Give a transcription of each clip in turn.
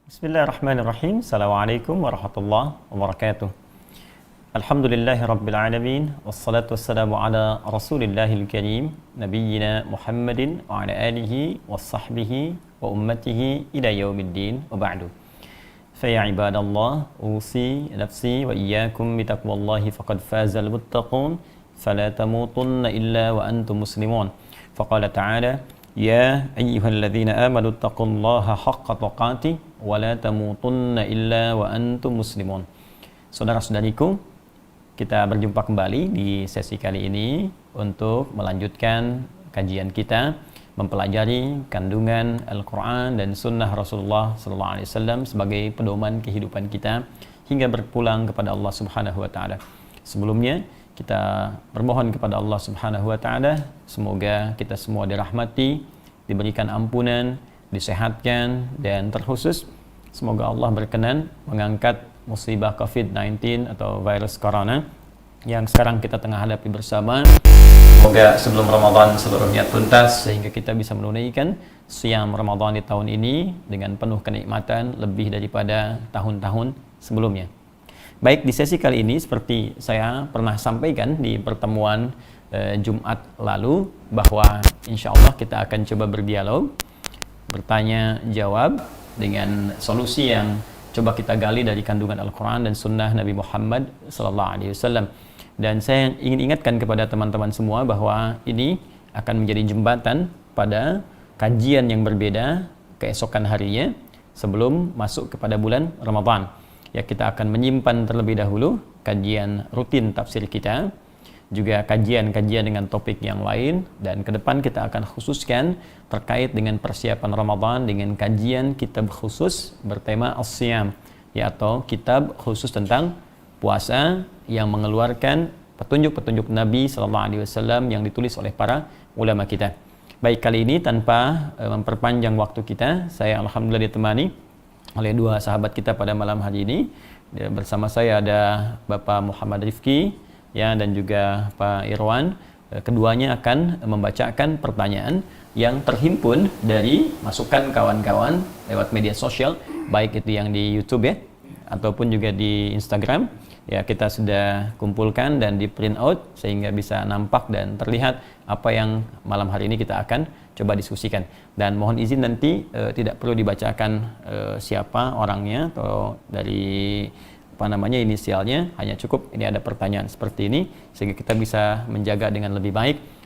Bismillahirrahmanirrahim. Assalamualaikum warahmatullahi wabarakatuh. Alhamdulillahi rabbil alamin. Wassalatu wassalamu ala rasulillahil karim nabiyyina Muhammadin wa ala alihi wa sahbihi wa ummatihi ila yaumiddin wa ba'du. Faya ibadallah, usi nafsi wa iyyakum bitaqwallahi faqad fazal muttaqun fala tamutunna illa wa antum muslimun. Faqala ta'ala ya ayyuhalladzina amanu taqullaha haqqa tuqatih wa la tamutunna illa wa antum muslimun. Saudara-saudariku, kita berjumpa kembali di sesi kali ini untuk melanjutkan kajian kita mempelajari kandungan Al-Quran dan Sunnah Rasulullah SAW sebagai pedoman kehidupan kita hingga berpulang kepada Allah Subhanahu Wa Taala. Sebelumnya kita bermohon kepada Allah Subhanahu Wa Taala semoga kita semua dirahmati, diberikan ampunan, disehatkan, dan terkhusus semoga Allah berkenan mengangkat musibah COVID-19 atau virus corona yang sekarang kita tengah hadapi bersama. Semoga sebelum Ramadan seluruhnya tuntas sehingga kita bisa menunaikan siam Ramadan di tahun ini dengan penuh kenikmatan lebih daripada tahun-tahun sebelumnya. Baik, di sesi kali ini seperti saya pernah sampaikan di pertemuan Jumat lalu bahwa insya Allah kita akan coba berdialog, bertanya jawab dengan solusi yang coba kita gali dari kandungan Al-Quran dan Sunnah Nabi Muhammad SAW. Dan saya ingin ingatkan kepada teman-teman semua bahwa ini akan menjadi jembatan pada kajian yang berbeda keesokan harinya sebelum masuk kepada bulan Ramadan. Ya, kita akan menyimpan terlebih dahulu kajian rutin tafsir kita, juga kajian-kajian dengan topik yang lain, dan ke depan kita akan khususkan terkait dengan persiapan Ramadan dengan kajian kitab khusus bertema As-Siyam, ya, atau kitab khusus tentang puasa yang mengeluarkan petunjuk-petunjuk Nabi SAW yang ditulis oleh para ulama kita. Baik, kali ini tanpa memperpanjang waktu kita, saya alhamdulillah ditemani oleh dua sahabat kita pada malam hari ini. Bersama saya ada Bapak Muhammad Rifki, ya, dan juga Pak Irwan. Keduanya akan membacakan pertanyaan yang terhimpun dari masukan kawan-kawan lewat media sosial, baik itu yang di YouTube ya, ataupun juga di Instagram. Ya, kita sudah kumpulkan dan di print out sehingga bisa nampak dan terlihat apa yang malam hari ini kita akan coba diskusikan. Dan mohon izin nanti tidak perlu dibacakan siapa orangnya atau dari inisialnya, hanya cukup ini ada pertanyaan seperti ini sehingga kita bisa menjaga dengan lebih baik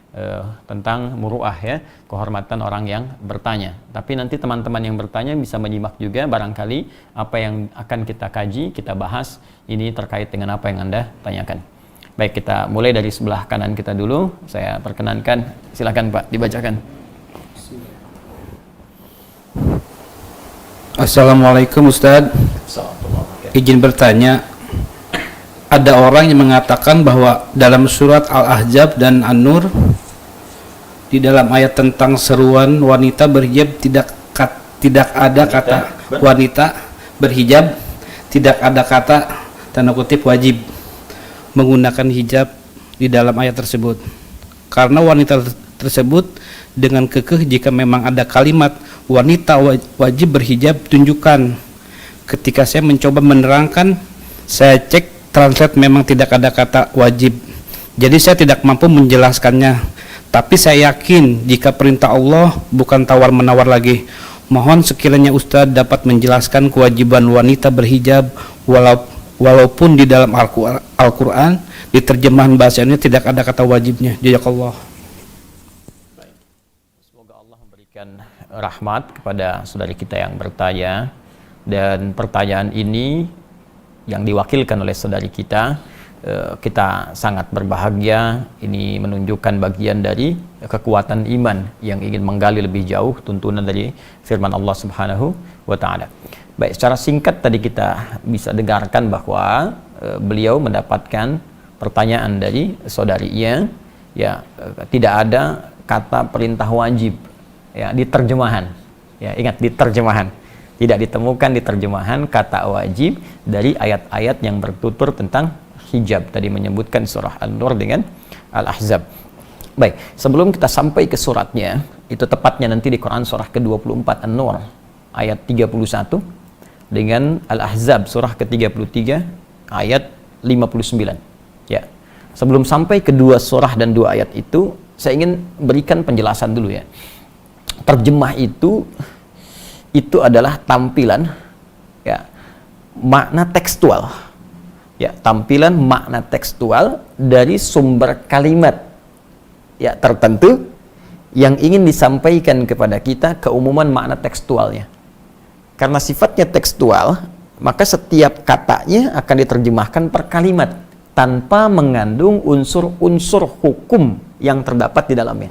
tentang muruah, ya, kehormatan orang yang bertanya. Tapi nanti teman-teman yang bertanya bisa menyimak juga barangkali apa yang akan kita kaji, kita bahas ini terkait dengan apa yang Anda tanyakan. Baik, kita mulai dari sebelah kanan kita dulu. Saya perkenankan, silakan Pak, dibacakan. Assalamualaikum Ustadz. Izin bertanya, ada orang yang mengatakan bahwa dalam surat Al-Ahzab dan An-Nur di dalam ayat tentang seruan wanita berhijab tidak ada kata wanita berhijab, tidak ada kata tanda kutip wajib menggunakan hijab di dalam ayat tersebut. Karena wanita tersebut dengan kekeh jika memang ada kalimat wanita wajib berhijab tunjukkan. Ketika saya mencoba menerangkan, saya cek translate memang tidak ada kata wajib. Jadi saya tidak mampu menjelaskannya. Tapi saya yakin jika perintah Allah bukan tawar-menawar lagi. Mohon sekiranya Ustadz dapat menjelaskan kewajiban wanita berhijab walaupun di dalam Al-Quran di terjemahan bahasanya tidak ada kata wajibnya. Jazakallah. Semoga Allah memberikan rahmat kepada saudari kita yang bertanya, dan pertanyaan ini yang diwakilkan oleh saudari kita sangat berbahagia. Ini menunjukkan bagian dari kekuatan iman yang ingin menggali lebih jauh tuntunan dari firman Allah Subhanahu wa Ta'ala. Baik, secara singkat tadi kita bisa dengarkan bahwa beliau mendapatkan pertanyaan dari saudarinya, ya, tidak ada kata perintah wajib, ya, di terjemahan. Ya, ingat, di terjemahan. Tidak ditemukan di terjemahan kata wajib dari ayat-ayat yang bertutur tentang hijab. Tadi menyebutkan surah An-Nur dengan Al-Ahzab. Baik, sebelum kita sampai ke suratnya, itu tepatnya nanti di Quran surah ke-24 An-Nur ayat 31. dengan Al-Ahzab surah ke-33 ayat 59. Ya. Sebelum sampai kedua surah dan dua ayat itu, saya ingin berikan penjelasan dulu ya. Terjemah itu adalah tampilan ya, makna tekstual. Ya, tampilan makna tekstual dari sumber kalimat ya tertentu yang ingin disampaikan kepada kita, keumuman makna tekstualnya. Karena sifatnya tekstual, maka setiap katanya akan diterjemahkan per kalimat tanpa mengandung unsur-unsur hukum yang terdapat di dalamnya.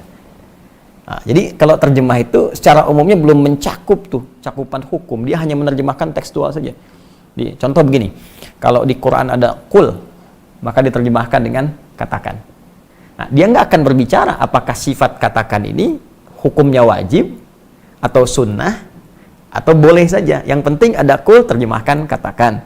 Nah, jadi kalau terjemah itu secara umumnya belum mencakup tuh cakupan hukum, dia hanya menerjemahkan tekstual saja. Contoh begini, kalau di Quran ada qul, maka diterjemahkan dengan katakan. Nah, dia nggak akan berbicara apakah sifat katakan ini hukumnya wajib atau sunnah atau boleh saja. Yang penting ada qul, terjemahkan katakan.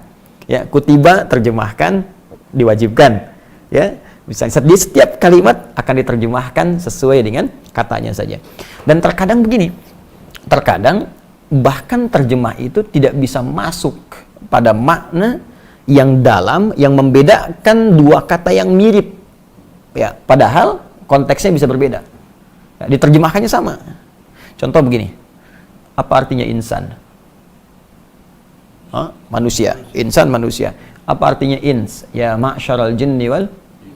Ya, kutiba terjemahkan diwajibkan. Ya, misalnya di setiap kalimat akan diterjemahkan sesuai dengan katanya saja. Dan terkadang begini, terkadang bahkan terjemah itu tidak bisa masuk pada makna yang dalam yang membedakan dua kata yang mirip. Ya, padahal konteksnya bisa berbeda. Ya, diterjemahkannya sama. Contoh begini. Apa artinya insan? Manusia. Insan manusia. Apa artinya ins? Ya ma'syaral jinni wal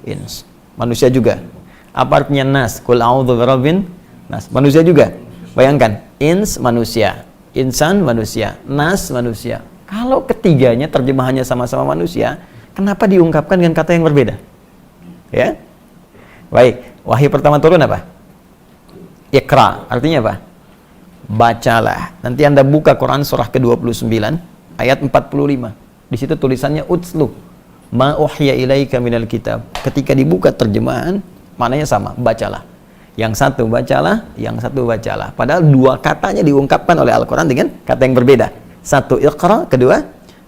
ins. Manusia juga. Apa artinya nas? Qul a'udzu birabbin nas. Manusia juga. Bayangkan, ins manusia, insan manusia, nas manusia. Kalau ketiganya terjemahannya sama-sama manusia, kenapa diungkapkan dengan kata yang berbeda? Ya. Baik, wahyu pertama turun apa? Iqra, artinya apa? Bacalah. Nanti Anda buka Quran surah ke-29 ayat 45. Di situ tulisannya utslu ma uhya ilaika minal kitab. Ketika dibuka terjemahan, maknanya sama, bacalah. Yang satu bacalah, yang satu bacalah. Padahal dua katanya diungkapkan oleh Al-Quran dengan kata yang berbeda. Satu iqra, kedua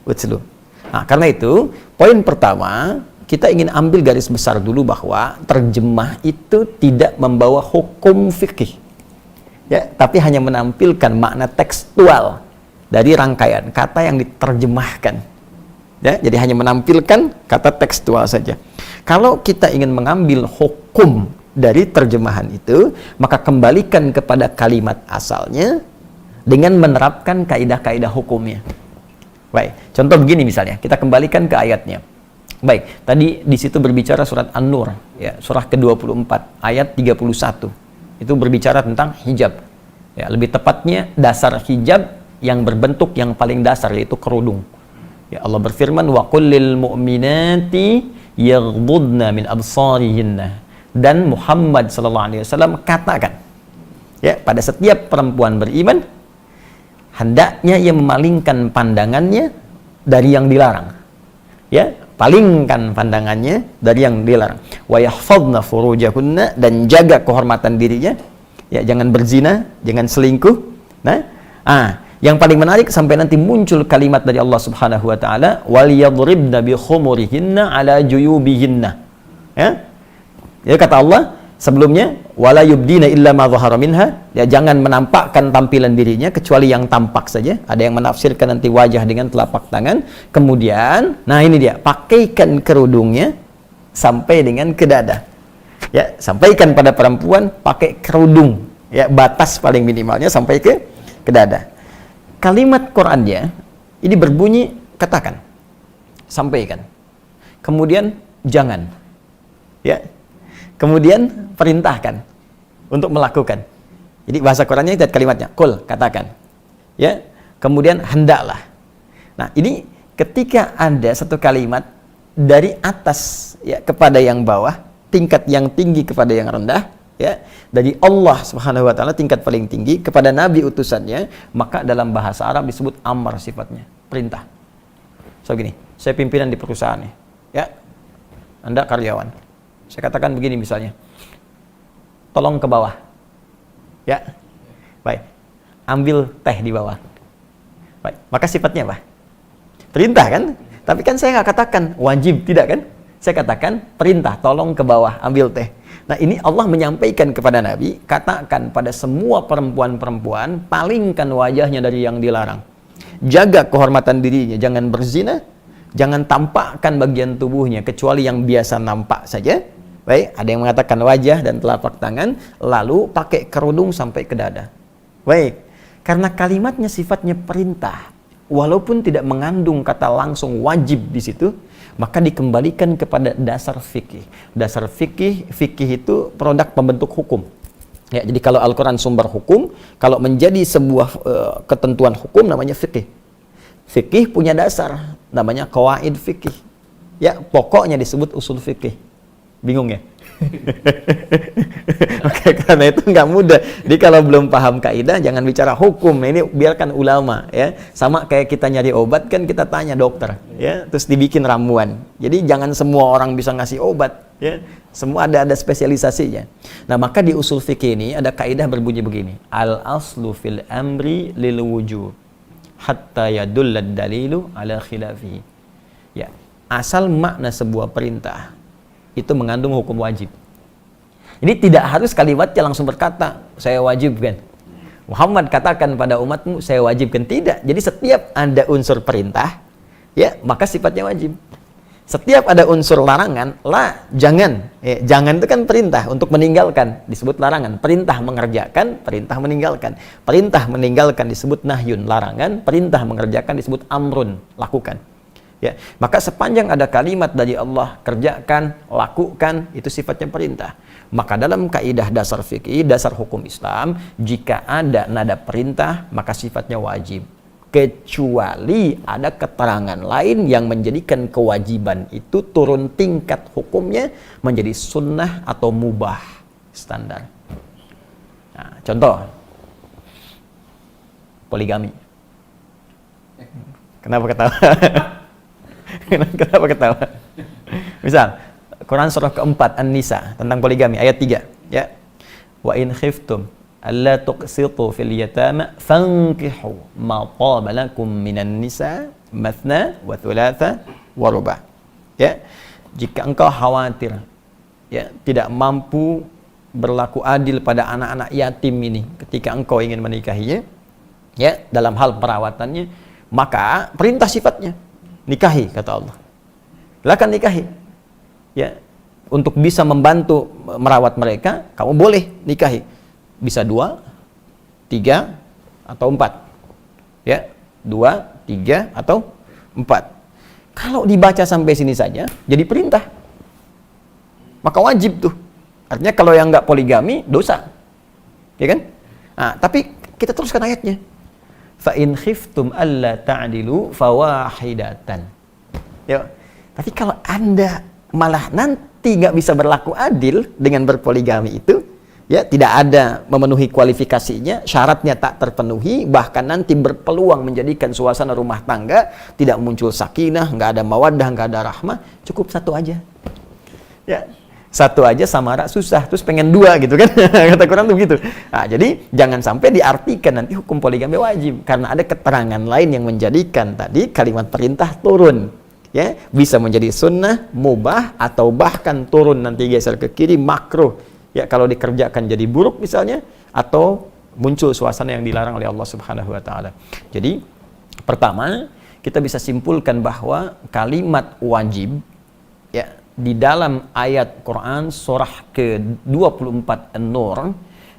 utslu. Nah, karena itu, poin pertama, kita ingin ambil garis besar dulu bahwa terjemah itu tidak membawa hukum fikih. Ya, tapi hanya menampilkan makna tekstual dari rangkaian kata yang diterjemahkan. Ya, jadi hanya menampilkan kata tekstual saja. Kalau kita ingin mengambil hukum dari terjemahan itu, maka kembalikan kepada kalimat asalnya dengan menerapkan kaidah-kaidah hukumnya. Baik, contoh begini misalnya, kita kembalikan ke ayatnya. Baik, tadi di situ berbicara surat An-Nur, ya, surah ke-24 ayat 31. Itu berbicara tentang hijab. Ya, lebih tepatnya dasar hijab yang berbentuk yang paling dasar, yaitu kerudung. Ya, Allah berfirman, wa qul lil mu'minati yaghdudna min absarihinna. Dan Muhammad sallallahu alaihi wasallam katakan, ya, pada setiap perempuan beriman hendaknya ia memalingkan pandangannya dari yang dilarang. Ya, palingkan pandangannya dari yang dilarang. Wa yahfadna furujahunna, dan jaga kehormatan dirinya. Ya, jangan berzina, jangan selingkuh. Yang paling menarik sampai nanti muncul kalimat dari Allah Subhanahu wa taala, wal yadribna bi khumurihinna ala juyubihinna. Ya. Ya, kata Allah sebelumnya, wala yubdina illa ma dhahara minha. Ya, jangan menampakkan tampilan dirinya kecuali yang tampak saja. Ada yang menafsirkan nanti wajah dengan telapak tangan. Kemudian, nah ini dia, pakaikan kerudungnya sampai dengan ke dada. Ya, sampaikan pada perempuan pakai kerudung. Ya, batas paling minimalnya sampai ke dada. Kalimat Qur'annya ini berbunyi katakan, sampaikan. Kemudian jangan. Ya. Kemudian perintahkan untuk melakukan. Jadi bahasa Qur'annya itu kalimatnya, qul, katakan. Ya. Kemudian hendaklah. Nah, ini ketika ada satu kalimat dari atas ya kepada yang bawah, tingkat yang tinggi kepada yang rendah, ya, dari Allah Subhanahu wa taala tingkat paling tinggi kepada nabi utusannya, maka dalam bahasa Arab disebut amr sifatnya, perintah. So gini, saya pimpinan di perusahaan nih, ya. Anda karyawan. Saya katakan begini misalnya. Tolong ke bawah. Ya. Baik. Ambil teh di bawah. Baik. Maka sifatnya apa? Perintah kan? Tapi kan saya nggak katakan wajib, tidak kan? Saya katakan perintah, tolong ke bawah, ambil teh. Nah, ini Allah menyampaikan kepada Nabi, katakan pada semua perempuan-perempuan, palingkan wajahnya dari yang dilarang. jaga kehormatan dirinya, jangan berzina, jangan tampakkan bagian tubuhnya kecuali yang biasa nampak saja. Baik, ada yang mengatakan wajah dan telapak tangan, lalu pakai kerudung sampai ke dada. Baik, karena kalimatnya sifatnya perintah, walaupun tidak mengandung kata langsung wajib di situ, maka dikembalikan kepada dasar fikih. Dasar fikih itu produk pembentuk hukum. Ya, jadi kalau Al-Quran sumber hukum, kalau menjadi sebuah ketentuan hukum namanya fikih. Fikih punya dasar, namanya qawaid fikih. Ya, pokoknya disebut usul fikih. Bingung ya? Oke, karena itu nggak mudah. Jadi kalau belum paham kaidah, jangan bicara hukum. Ini biarkan ulama, ya. Sama kayak kita nyari obat kan kita tanya dokter, ya. Terus dibikin ramuan. Jadi jangan semua orang bisa ngasih obat, ya. Semua ada spesialisasinya. Nah, maka di usul fikih ini ada kaidah berbunyi begini: al aslu fil amri lil wujub hatta yadullad dalilu ala khilafihi. Ya, asal makna sebuah perintah itu mengandung hukum wajib. Jadi tidak harus kalimatnya langsung berkata, saya wajibkan. Muhammad katakan pada umatmu, saya wajibkan. Tidak. Jadi setiap ada unsur perintah, ya, maka sifatnya wajib. Setiap ada unsur larangan, jangan. Ya, jangan itu kan perintah untuk meninggalkan, disebut larangan. Perintah mengerjakan, perintah meninggalkan. Perintah meninggalkan disebut nahyun, larangan. Perintah mengerjakan disebut amrun, lakukan. Ya, maka sepanjang ada kalimat dari Allah, kerjakan, lakukan, itu sifatnya perintah. Maka dalam kaidah dasar fikih, dasar hukum Islam, jika ada nada perintah, maka sifatnya wajib. Kecuali ada keterangan lain yang menjadikan kewajiban itu turun tingkat hukumnya menjadi sunnah atau mubah standar. Nah, contoh, poligami. Kenapa ketawa? Kenapa ketawa? Misal, Quran surah keempat An-Nisa tentang poligami ayat 3, ya. Wa in khiftum alla tuqsitu fil yatama fankihu ma taba lakum minan nisa mathna wa thulatha wa ruba'. Ya. Jika engkau khawatir, ya, tidak mampu berlaku adil pada anak-anak yatim ini ketika engkau ingin menikahinya, ya, dalam hal perawatannya, maka perintah sifatnya nikahi, kata Allah. Silakan nikahi. Ya, untuk bisa membantu merawat mereka, kamu boleh nikahi. Bisa 2, 3, atau 4. Ya, 2, 3, atau 4. Kalau dibaca sampai sini saja, jadi perintah. Maka wajib tuh. Artinya kalau yang nggak poligami, dosa. Ya kan? Nah, tapi kita teruskan ayatnya. Fa in khiftum alla ta'dilu fawahidatan. Ya. Tapi kalau Anda malah nanti nggak bisa berlaku adil dengan berpoligami itu, ya, tidak ada memenuhi kualifikasinya, syaratnya tak terpenuhi, bahkan nanti berpeluang menjadikan suasana rumah tangga tidak muncul sakinah, nggak ada mawaddah, nggak ada rahmah, cukup satu aja. Ya. Satu aja samara susah, terus pengen 2 gitu kan. Kata Quran tuh begitu. Nah, jadi jangan sampai diartikan nanti hukum poligami wajib, karena ada keterangan lain yang menjadikan tadi kalimat perintah turun. Ya, bisa menjadi sunnah, mubah, atau bahkan turun nanti geser ke kiri, makruh. Ya, kalau dikerjakan jadi buruk misalnya, atau muncul suasana yang dilarang oleh Allah Subhanahu wa taala. Jadi, pertama, kita bisa simpulkan bahwa kalimat wajib, ya, di dalam ayat Quran surah ke-24 An-Nur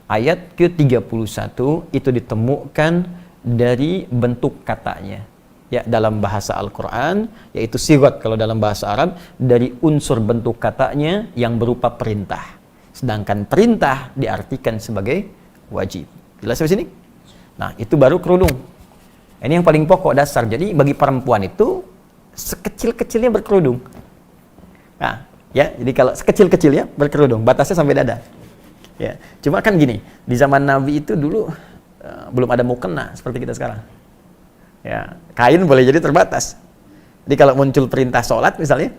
ayat ke-31 itu ditemukan dari bentuk katanya, ya, dalam bahasa Al-Quran, yaitu sigat kalau dalam bahasa Arab, dari unsur bentuk katanya yang berupa perintah, sedangkan perintah diartikan sebagai wajib. Jelas sampai sini? Nah, itu baru kerudung. Ini yang paling pokok dasar. Jadi bagi perempuan itu sekecil-kecilnya berkerudung. Nah, ya, jadi kalau sekecil-kecilnya berkerudung, batasnya sampai dada. Ya, cuma kan gini, di zaman Nabi itu dulu belum ada mukena seperti kita sekarang. Ya, kain boleh jadi terbatas. Jadi kalau muncul perintah sholat misalnya,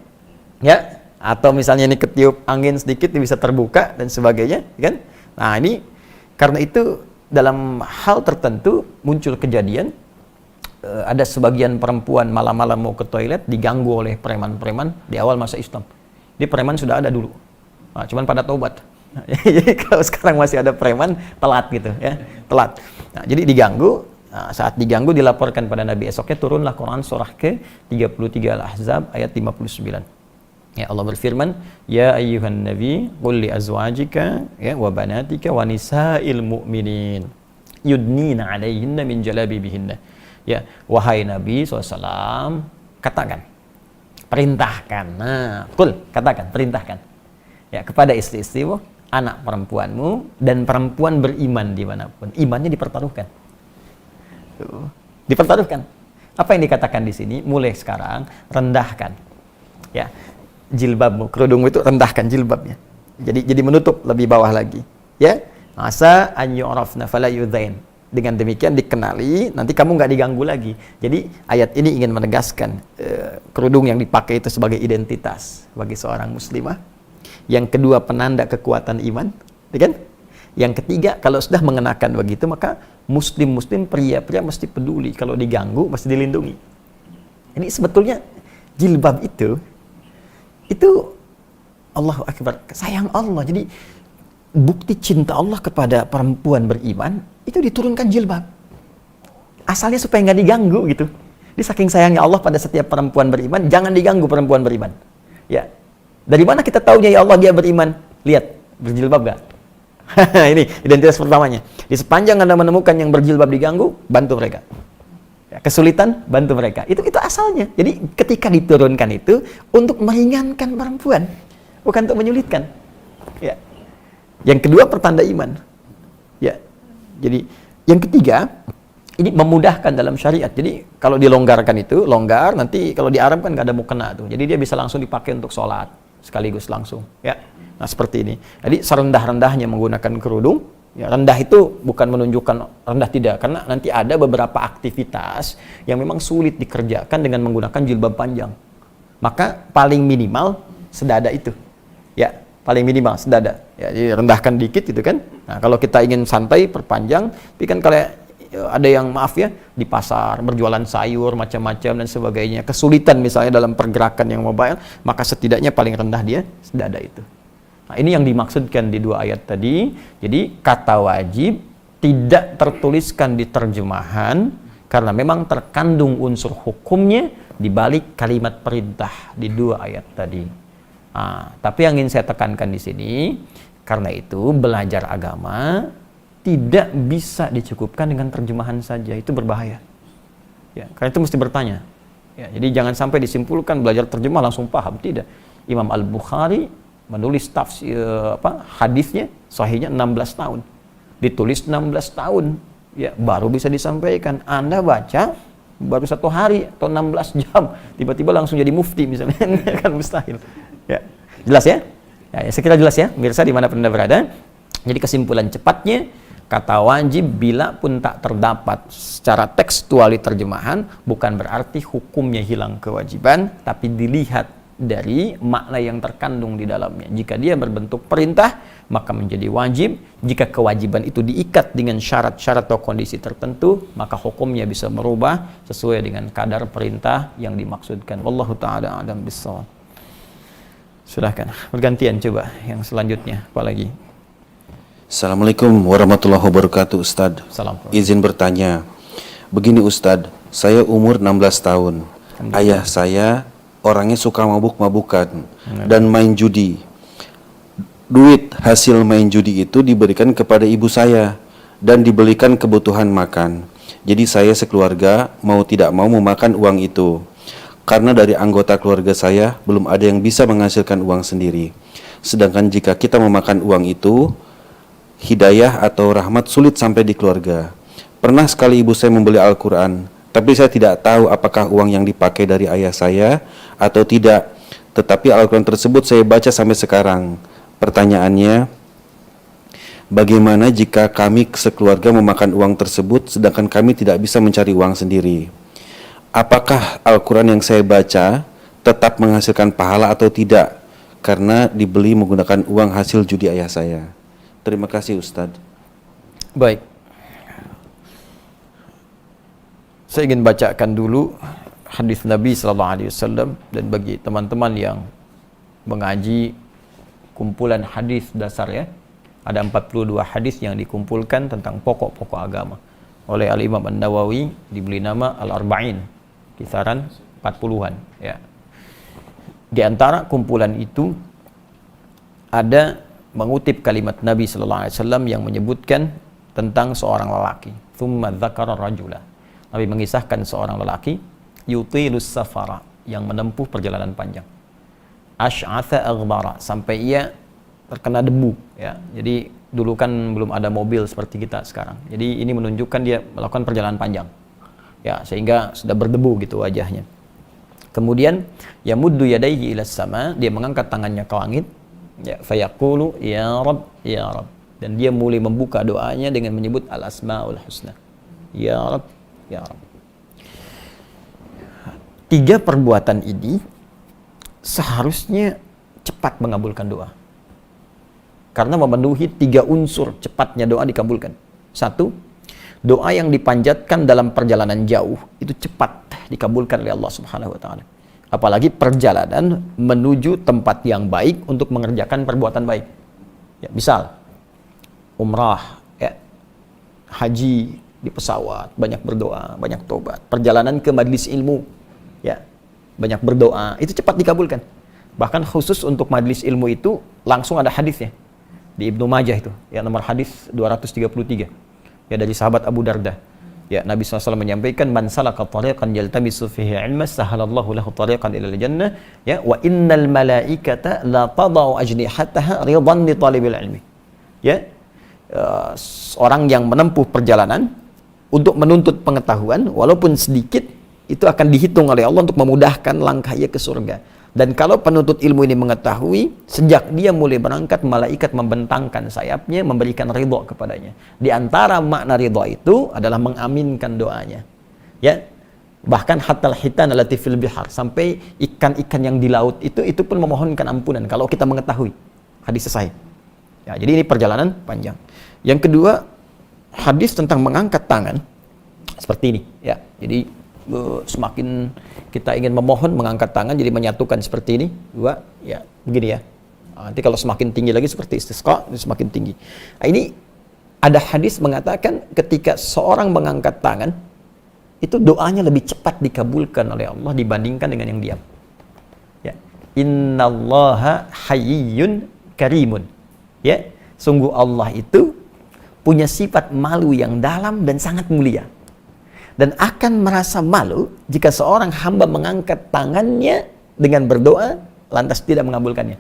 ya, atau misalnya ini ketiup angin sedikit bisa terbuka dan sebagainya, kan? Nah, ini karena itu dalam hal tertentu muncul kejadian ada sebagian perempuan malam-malam mau ke toilet diganggu oleh preman-preman di awal masa Islam. Di preman sudah ada dulu, nah, cuman pada taubat. Jadi kalau sekarang masih ada preman, telat gitu, ya, telat. Nah, jadi diganggu, saat diganggu dilaporkan pada Nabi, esoknya turunlah Quran surah ke-33 Al-Ahzab ayat 59. Ya, Allah berfirman, ya ayyuhan nabi qul li azwajika ya wa banatika wa nisa'il mu'minin yudnina 'alaihinna min jalabibihinna. Ya, wahai Nabi SAW, katakan, perintahkan. Nah, katakan, perintahkan. Ya, kepada istri-istrimu, anak perempuanmu dan perempuan beriman dimanapun. Imannya dipertaruhkan. Dipertaruhkan. Apa yang dikatakan di sini? Mulai sekarang rendahkan. Ya, jilbabmu, kerudungmu itu rendahkan jilbabnya. Jadi menutup lebih bawah lagi. Ya, asa an yu'rafna fala yudzain. Dengan demikian dikenali, nanti kamu nggak diganggu lagi. Jadi ayat ini ingin menegaskan kerudung yang dipakai itu sebagai identitas bagi seorang muslimah. Yang kedua, penanda kekuatan iman, kan? Yang ketiga, kalau sudah mengenakan begitu, maka muslim pria-pria mesti peduli, kalau diganggu mesti dilindungi. Ini sebetulnya jilbab itu Allahu Akbar, sayang Allah. Jadi bukti cinta Allah kepada perempuan beriman itu diturunkan jilbab. Asalnya supaya nggak diganggu gitu. Jadi saking sayangnya Allah pada setiap perempuan beriman, jangan diganggu perempuan beriman. Ya. Dari mana kita tahunya ya Allah dia beriman? Lihat, berjilbab gak? Ini identitas pertamanya. Di sepanjang Anda menemukan yang berjilbab diganggu, bantu mereka. Ya, kesulitan, bantu mereka. Itu asalnya. Jadi ketika diturunkan itu untuk meringankan perempuan, bukan untuk menyulitkan. Ya. Yang kedua, pertanda iman. Ya. Jadi yang ketiga, ini memudahkan dalam syariat. Jadi kalau dilonggarkan itu, longgar, nanti kalau di Arab kan nggak ada mukena tuh. Jadi dia bisa langsung dipakai untuk sholat sekaligus langsung, ya. Nah, seperti ini. Jadi serendah-rendahnya menggunakan kerudung, ya, rendah itu bukan menunjukkan rendah, tidak, karena nanti ada beberapa aktivitas yang memang sulit dikerjakan dengan menggunakan jilbab panjang. Maka paling minimal sedada itu. Ya, paling minimal sedada. Ya, jadi rendahkan dikit gitu kan. Nah, kalau kita ingin santai perpanjang, tapi kan kalau ada yang maaf ya di pasar berjualan sayur macam-macam dan sebagainya, kesulitan misalnya dalam pergerakan yang mobile, maka setidaknya paling rendah dia sedada itu. Nah, ini yang dimaksudkan di dua ayat tadi. Jadi kata wajib tidak tertuliskan di terjemahan karena memang terkandung unsur hukumnya di balik kalimat perintah di dua ayat tadi. Nah, tapi yang ingin saya tekankan di sini, karena itu belajar agama tidak bisa dicukupkan dengan terjemahan saja, itu berbahaya. Ya, karena itu mesti bertanya. Ya, jadi jangan sampai disimpulkan belajar terjemah langsung paham, tidak. Imam Al-Bukhari menulis tafsir hadisnya sahihnya 16 tahun. Ditulis 16 tahun, ya baru bisa disampaikan. Anda baca baru 1 hari atau 16 jam, tiba-tiba langsung jadi mufti misalnya, kan mustahil. Ya, jelas ya? Ya, saya kira jelas ya, pemirsa dimanapun Anda berada. Jadi kesimpulan cepatnya, kata wajib bila pun tak terdapat secara tekstual di terjemahan, bukan berarti hukumnya hilang kewajiban, tapi dilihat dari makna yang terkandung di dalamnya. Jika dia berbentuk perintah, maka menjadi wajib. Jika kewajiban itu diikat dengan syarat-syarat atau kondisi tertentu, maka hukumnya bisa berubah sesuai dengan kadar perintah yang dimaksudkan. Wallahu ta'ala a'lam bissawab. Silahkan, bergantian coba yang selanjutnya, apalagi. Assalamualaikum warahmatullahi wabarakatuh, Ustadz. Izin bertanya. Begini Ustadz, saya umur 16 tahun. Ayah saya orangnya suka mabuk-mabukan dan main judi. Duit hasil main judi itu diberikan kepada ibu saya dan dibelikan kebutuhan makan. Jadi saya sekeluarga mau tidak mau memakan uang itu. Karena dari anggota keluarga saya belum ada yang bisa menghasilkan uang sendiri. Sedangkan jika kita memakan uang itu, hidayah atau rahmat sulit sampai di keluarga. Pernah sekali ibu saya membeli Al-Quran, tapi saya tidak tahu apakah uang yang dipakai dari ayah saya atau tidak. Tetapi Al-Quran tersebut saya baca sampai sekarang. Pertanyaannya, bagaimana jika kami sekeluarga memakan uang tersebut sedangkan kami tidak bisa mencari uang sendiri? Apakah Al-Quran yang saya baca tetap menghasilkan pahala atau tidak? Karena dibeli menggunakan uang hasil judi ayah saya. Terima kasih Ustadz. Baik. Saya ingin bacakan dulu hadis Nabi SAW, dan bagi teman-teman yang mengaji kumpulan hadis dasar ya, ada 42 hadis yang dikumpulkan tentang pokok-pokok agama. oleh Al-Imam An-Nawawi, diberi nama Al-Arba'in, kisaran 40-an ya. Di antara kumpulan itu ada mengutip kalimat Nabi sallallahu alaihi wasallam yang menyebutkan tentang seorang lelaki. Tsumma dzakara rajula. Nabi mengisahkan seorang lelaki yutilus safara, yang menempuh perjalanan panjang. Asy'atha aghbara, sampai ia terkena debu ya. Jadi dulu kan belum ada mobil seperti kita sekarang. Jadi ini menunjukkan dia melakukan perjalanan panjang. Ya, sehingga sudah berdebu gitu wajahnya. Kemudian yamuddu yadayhi ila sama, dia mengangkat tangannya ke langit. Ya, fayaqulu ya Rabb, ya Rabb. Dan dia mulai membuka doanya dengan menyebut al-asmaul husna. Ya Rabb, ya Rabb. 3 perbuatan ini seharusnya cepat mengabulkan doa. Karena memenuhi 3 unsur cepatnya doa dikabulkan. 1, doa yang dipanjatkan dalam perjalanan jauh itu cepat dikabulkan oleh Allah Subhanahu wa taala. Apalagi perjalanan menuju tempat yang baik untuk mengerjakan perbuatan baik. Ya, misal umrah, ya, haji di pesawat, banyak berdoa, banyak tobat. Perjalanan ke majelis ilmu, ya, banyak berdoa, itu cepat dikabulkan. Bahkan khusus untuk majelis ilmu itu langsung ada hadisnya di Ibnu Majah itu, ya, nomor hadis 233, ya, dari sahabat Abu Darda. Ya, Nabi SAW menyampaikan, man salaka tariqan yaltamisu fihi ilma sahalallahu lahu tariqan ilal jannah, ya, wa innal malaikata la tadau ajnihataha ridan li talibil ilmi. Ya, orang yang menempuh perjalanan untuk menuntut pengetahuan walaupun sedikit, itu akan dihitung oleh Allah untuk memudahkan langkahnya ke surga. Dan kalau penuntut ilmu ini mengetahui, sejak dia mulai berangkat, malaikat membentangkan sayapnya, memberikan ridho kepadanya. Di antara makna ridho itu adalah mengaminkan doanya. Ya, bahkan hatal hitan allati fil bihar, sampai ikan-ikan yang di laut itu pun memohonkan ampunan kalau kita mengetahui. Hadis sahih. Ya, jadi ini perjalanan panjang. Yang kedua, hadis tentang mengangkat tangan seperti ini. Ya, jadi semakin kita ingin memohon, mengangkat tangan, jadi menyatukan seperti ini, 2, ya, begini ya. Nanti kalau semakin tinggi lagi seperti istisqa, semakin tinggi. Nah, ini ada hadis mengatakan ketika seorang mengangkat tangan, itu doanya lebih cepat dikabulkan oleh Allah dibandingkan dengan yang diam. Ya, innallaha hayyun karimun. Ya, sungguh Allah itu punya sifat malu yang dalam dan sangat mulia. Dan akan merasa malu jika seorang hamba mengangkat tangannya dengan berdoa lantas tidak mengabulkannya.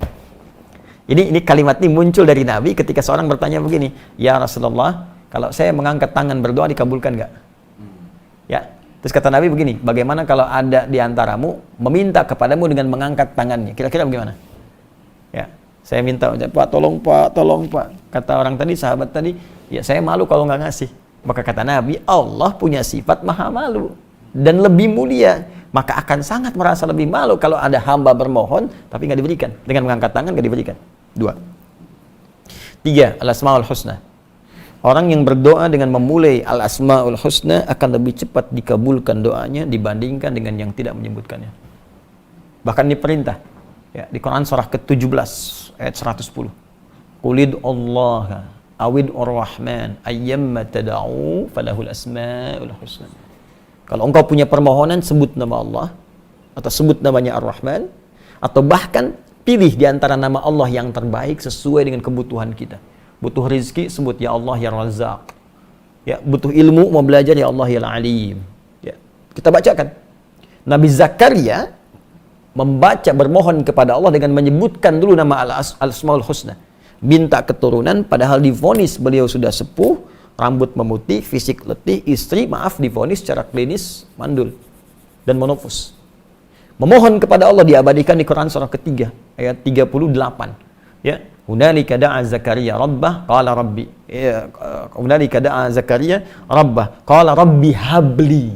Ini kalimat ini muncul dari Nabi ketika seorang bertanya begini, ya Rasulullah, kalau saya mengangkat tangan berdoa dikabulkan nggak? Ya, terus kata Nabi begini, bagaimana kalau ada di antaramu meminta kepadamu dengan mengangkat tangannya? Kira-kira bagaimana? Ya, saya minta, Pak, tolong Pak. Kata orang tadi, sahabat tadi, ya saya malu kalau nggak ngasih. Maka kata Nabi, Allah punya sifat maha malu dan lebih mulia. Maka akan sangat merasa lebih malu kalau ada hamba bermohon tapi nggak diberikan. Dengan mengangkat tangan nggak diberikan. 2. 3. Al-asma'ul husna. Orang yang berdoa dengan memulai al-asma'ul husna akan lebih cepat dikabulkan doanya dibandingkan dengan yang tidak menyebutkannya. Bahkan ini perintah. Ya, di Quran surah ke-17 ayat 110. Qulid Allah awid ar-Rahman ayyamma tad'u falahul asmaul husna. Kalau engkau punya permohonan, sebut nama Allah atau sebut namanya Ar-Rahman, atau bahkan pilih di antara nama Allah yang terbaik sesuai dengan kebutuhan kita. Butuh rizki, sebut ya Allah ya Razzaq. Ya, butuh ilmu, mau belajar ya Allah ya Alim. Ya, kita bacakan. Nabi Zakaria membaca bermohon kepada Allah dengan menyebutkan dulu nama al-asmaul husna. Minta keturunan, padahal divonis beliau sudah sepuh, rambut memutih, fisik letih, istri divonis secara klinis mandul dan menopause. Memohon kepada Allah diabadikan di Quran surah ketiga ayat 38. Ya, hunalika da'a Zakaria rabbah qala rabbi. Ya, hunalika da'a Zakaria rabbah qala rabbi habli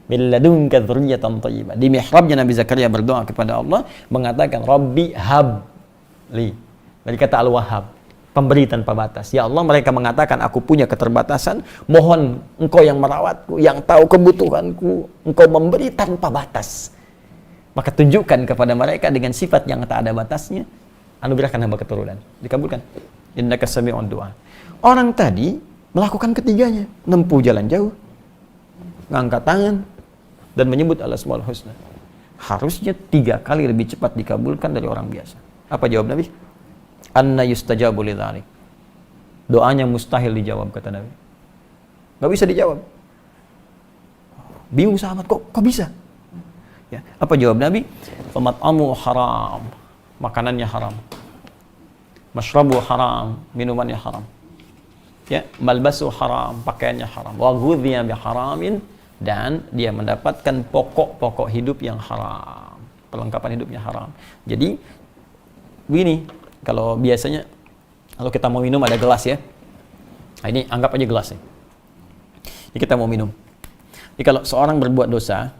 min ladunka dzurriyyatan thayyibah. Di mihrabnya Nabi Zakaria berdoa kepada Allah mengatakan rabbi habli. Dari kata Al-Wahhab, pemberi tanpa batas. Ya Allah, mereka mengatakan aku punya keterbatasan, mohon engkau yang merawatku, yang tahu kebutuhanku, engkau memberi tanpa batas. Maka tunjukkan kepada mereka dengan sifat yang tak ada batasnya, anugerahkan hamba keturunan. Dikabulkan. Innaka sami'ud du'a. Orang tadi melakukan ketiganya, menempuh jalan jauh, ngangkat tangan, dan menyebut al-asmaul husna. Harusnya 3 kali lebih cepat dikabulkan dari orang biasa. Apa jawab Nabi? Anna yustajabu lidzalik. Doanya mustahil dijawab, kata Nabi. Gak bisa dijawab. Bingung sahabat, kok bisa? Ya, apa jawab Nabi? Famat'amu haram, makanannya haram. Mashrabu haram, minumannya haram. Ya, malbasu haram, pakaiannya haram. Wa ghudhiya biharamin, dan dia mendapatkan pokok-pokok hidup yang haram. Perlengkapan hidupnya haram. Jadi begini, kalau biasanya kalau kita mau minum ada gelas ya. Nah, ini anggap aja gelas ya. Jadi kita mau minum. Jadi kalau seorang berbuat dosa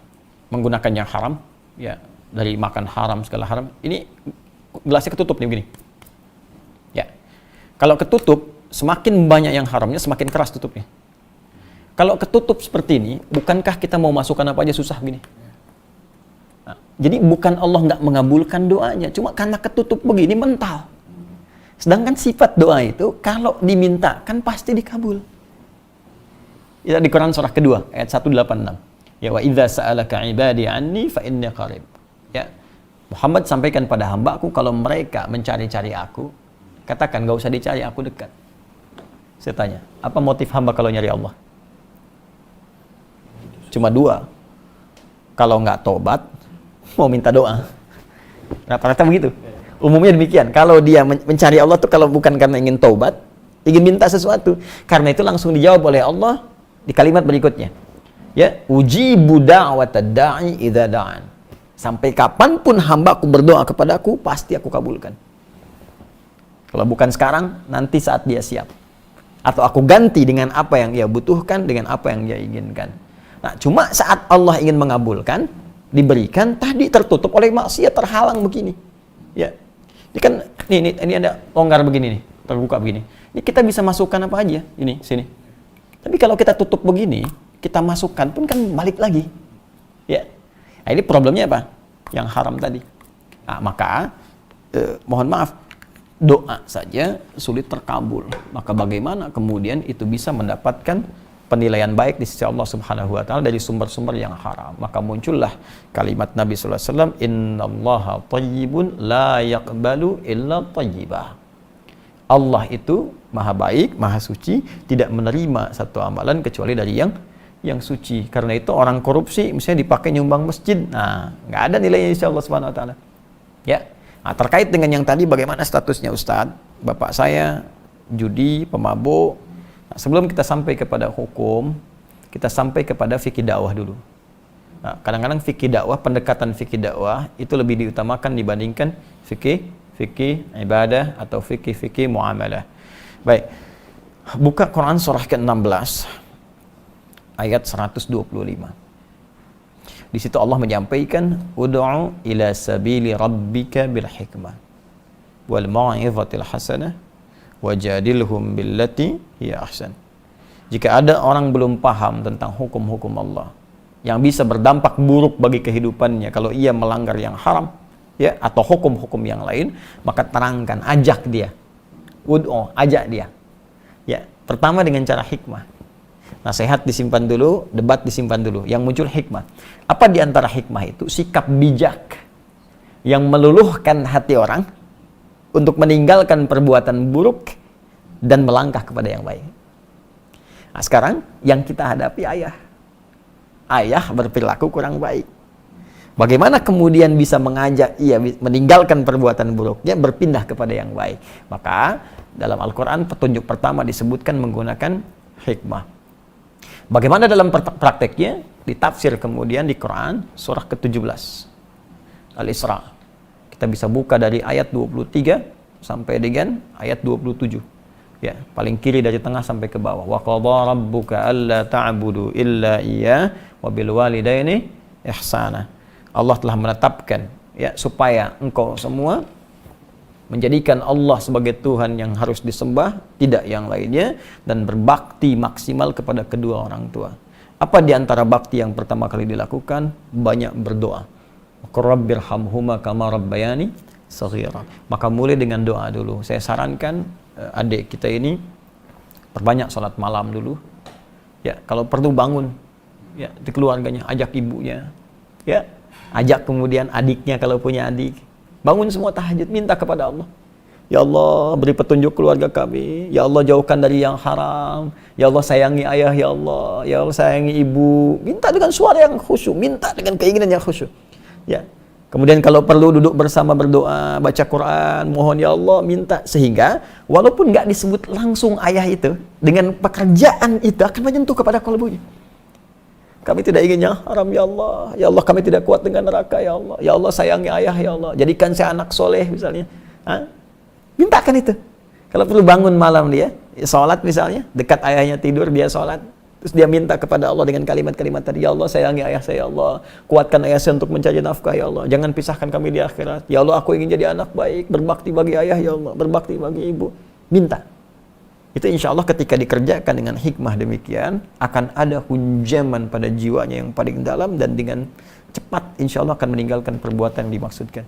menggunakan yang haram, ya dari makan haram segala haram, ini gelasnya ketutup nih begini. Ya, kalau ketutup semakin banyak yang haramnya semakin keras tutupnya. Kalau ketutup seperti ini, bukankah kita mau masukkan apa aja susah begini? Nah, jadi bukan Allah nggak mengabulkan doanya, cuma karena ketutup begini mental. Sedangkan sifat doa itu kalau dimintakan pasti dikabul. Ya, di Quran surah kedua ayat 186. Ya, wa idza sa'alaka 'ibadi 'anni fa inni qarib. Ya. Muhammad sampaikan pada hamba-Ku kalau mereka mencari-cari aku, katakan enggak usah dicari, aku dekat. Saya tanya, apa motif hamba kalau nyari Allah? Cuma 2. Kalau enggak tobat, mau minta doa. Rata-rata begitu. Umumnya demikian. Kalau dia mencari Allah tuh kalau bukan karena ingin taubat, ingin minta sesuatu. Karena itu langsung dijawab oleh Allah di kalimat berikutnya. Ya, ujibu da'watad da'i idza da'an. Sampai kapanpun hamba-Ku berdoa kepadaku, pasti aku kabulkan. Kalau bukan sekarang, nanti saat dia siap. Atau aku ganti dengan apa yang dia butuhkan, dengan apa yang dia inginkan. Nah, cuma saat Allah ingin mengabulkan, diberikan, tadi tertutup oleh maksiat, terhalang begini. Ya. Ini kan, ini ada longgar begini nih, terbuka begini. Ini kita bisa masukkan apa aja, ini, sini. Tapi kalau kita tutup begini, kita masukkan pun kan balik lagi. Ya. Nah, ini problemnya apa? Yang haram tadi. Nah, maka, mohon maaf, doa saja sulit terkabul. Maka bagaimana kemudian itu bisa mendapatkan penilaian baik di sisi Allah Subhanahu wa taala dari sumber-sumber yang haram. Maka muncullah kalimat Nabi sallallahu alaihi wasallam, "Innallaha thayyibun la yaqbalu illa thayyibah." Allah itu maha baik, maha suci, tidak menerima satu amalan kecuali dari yang suci. Karena itu orang korupsi misalnya dipakai nyumbang masjid, nah nggak ada nilainya insya Allah Subhanahu wa taala. Ya. Nah, terkait dengan yang tadi bagaimana statusnya Ustadz? Bapak saya judi, pemabuk. Nah, sebelum kita sampai kepada hukum, kita sampai kepada fikih dakwah dulu. Nah, kadang-kadang fikih dakwah, pendekatan fikih dakwah itu lebih diutamakan dibandingkan fikih ibadah atau fikih muamalah. Baik. Buka Quran surah ke-16 ayat 125. Di situ Allah menyampaikan, "Ud'u ila sabili rabbika bil hikmah wal mau'izatil hasanah wajadilhum billati hiya ahsan." Jika ada orang belum paham tentang hukum-hukum Allah yang bisa berdampak buruk bagi kehidupannya kalau ia melanggar yang haram, ya, atau hukum-hukum yang lain, maka terangkan, ajak dia. Ud'u, ajak dia. Ya, pertama dengan cara hikmah. Nasihat disimpan dulu, debat disimpan dulu. Yang muncul hikmah. Apa di antara hikmah itu? Sikap bijak yang meluluhkan hati orang untuk meninggalkan perbuatan buruk dan melangkah kepada yang baik. Nah, sekarang yang kita hadapi ayah. Ayah berperilaku kurang baik. Bagaimana kemudian bisa mengajak ia meninggalkan perbuatan buruknya, berpindah kepada yang baik? Maka dalam Al-Quran petunjuk pertama disebutkan menggunakan hikmah. Bagaimana dalam prakteknya? Ditafsir kemudian di Quran surah ke-17 Al-Isra. Kita bisa buka dari ayat 23 sampai dengan ayat 27. Ya, paling kiri dari tengah sampai ke bawah. Wa qadha rabbuka alla ta'budu illa iyyah wa bil walidaini ihsana. Allah telah menetapkan, ya, supaya engkau semua menjadikan Allah sebagai Tuhan yang harus disembah, tidak yang lainnya, dan berbakti maksimal kepada kedua orang tua. Apa di antara bakti yang pertama kali dilakukan? Banyak berdoa. Rabbirhamhuma kama rabbayani shaghira. Maka mulai dengan doa dulu. Saya sarankan adik kita ini perbanyak sholat malam dulu. Ya, kalau perlu bangun, ya, di keluarganya, ajak ibunya, ya, ajak kemudian adiknya kalau punya adik. Bangun semua tahajud, minta kepada Allah. Ya Allah, beri petunjuk keluarga kami. Ya Allah, jauhkan dari yang haram. Ya Allah, sayangi ayah, ya Allah. Ya Allah, sayangi ibu. Minta dengan suara yang khusyuk, minta dengan keinginan yang khusyuk. Ya. Kemudian kalau perlu duduk bersama berdoa, baca Quran, mohon ya Allah, minta. Sehingga walaupun nggak disebut langsung ayah itu, dengan pekerjaan itu akan menyentuh kepada kalbunya. Kami tidak ingin yang haram ya Allah. Ya Allah, kami tidak kuat dengan neraka ya Allah. Ya Allah, sayangi ayah ya Allah. Jadikan saya anak soleh misalnya. Mintakan itu. Kalau perlu bangun malam dia, sholat misalnya, dekat ayahnya tidur dia sholat. Terus dia minta kepada Allah dengan kalimat-kalimat tadi, ya Allah sayangi ayah saya ya Allah, kuatkan ayah saya untuk mencari nafkah ya Allah, jangan pisahkan kami di akhirat. Ya Allah, aku ingin jadi anak baik, berbakti bagi ayah ya Allah, berbakti bagi ibu. Minta. Itu insya Allah ketika dikerjakan dengan hikmah demikian, akan ada hunjaman pada jiwanya yang paling dalam, dan dengan cepat insya Allah akan meninggalkan perbuatan yang dimaksudkan.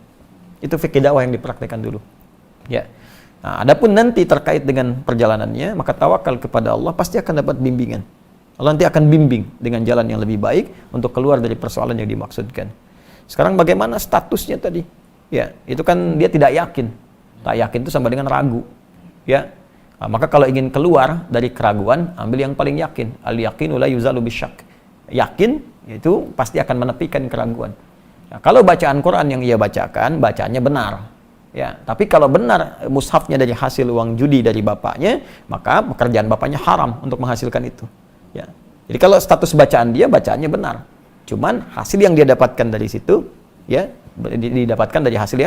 Itu fikih dakwah yang dipraktekkan dulu. Ya. Nah, adapun nanti terkait dengan perjalanannya, maka tawakal kepada Allah, pasti akan dapat bimbingan. Allah nanti akan bimbing dengan jalan yang lebih baik untuk keluar dari persoalan yang dimaksudkan. Sekarang bagaimana statusnya tadi? Ya, itu kan dia tidak yakin. Tak yakin itu sama dengan ragu. Ya. Nah, maka kalau ingin keluar dari keraguan, ambil yang paling yakin. Al-yaqinu la yuzalu bisyak. Yakin itu pasti akan menepikan keraguan. Nah, kalau bacaan Quran yang ia bacakan, bacaannya benar. Ya, tapi kalau benar mushafnya dari hasil uang judi dari bapaknya, maka pekerjaan bapaknya haram untuk menghasilkan itu. Ya. Jadi kalau status bacaan dia, bacaannya benar. Cuman hasil yang dia dapatkan dari situ, ya, didapatkan dari hasil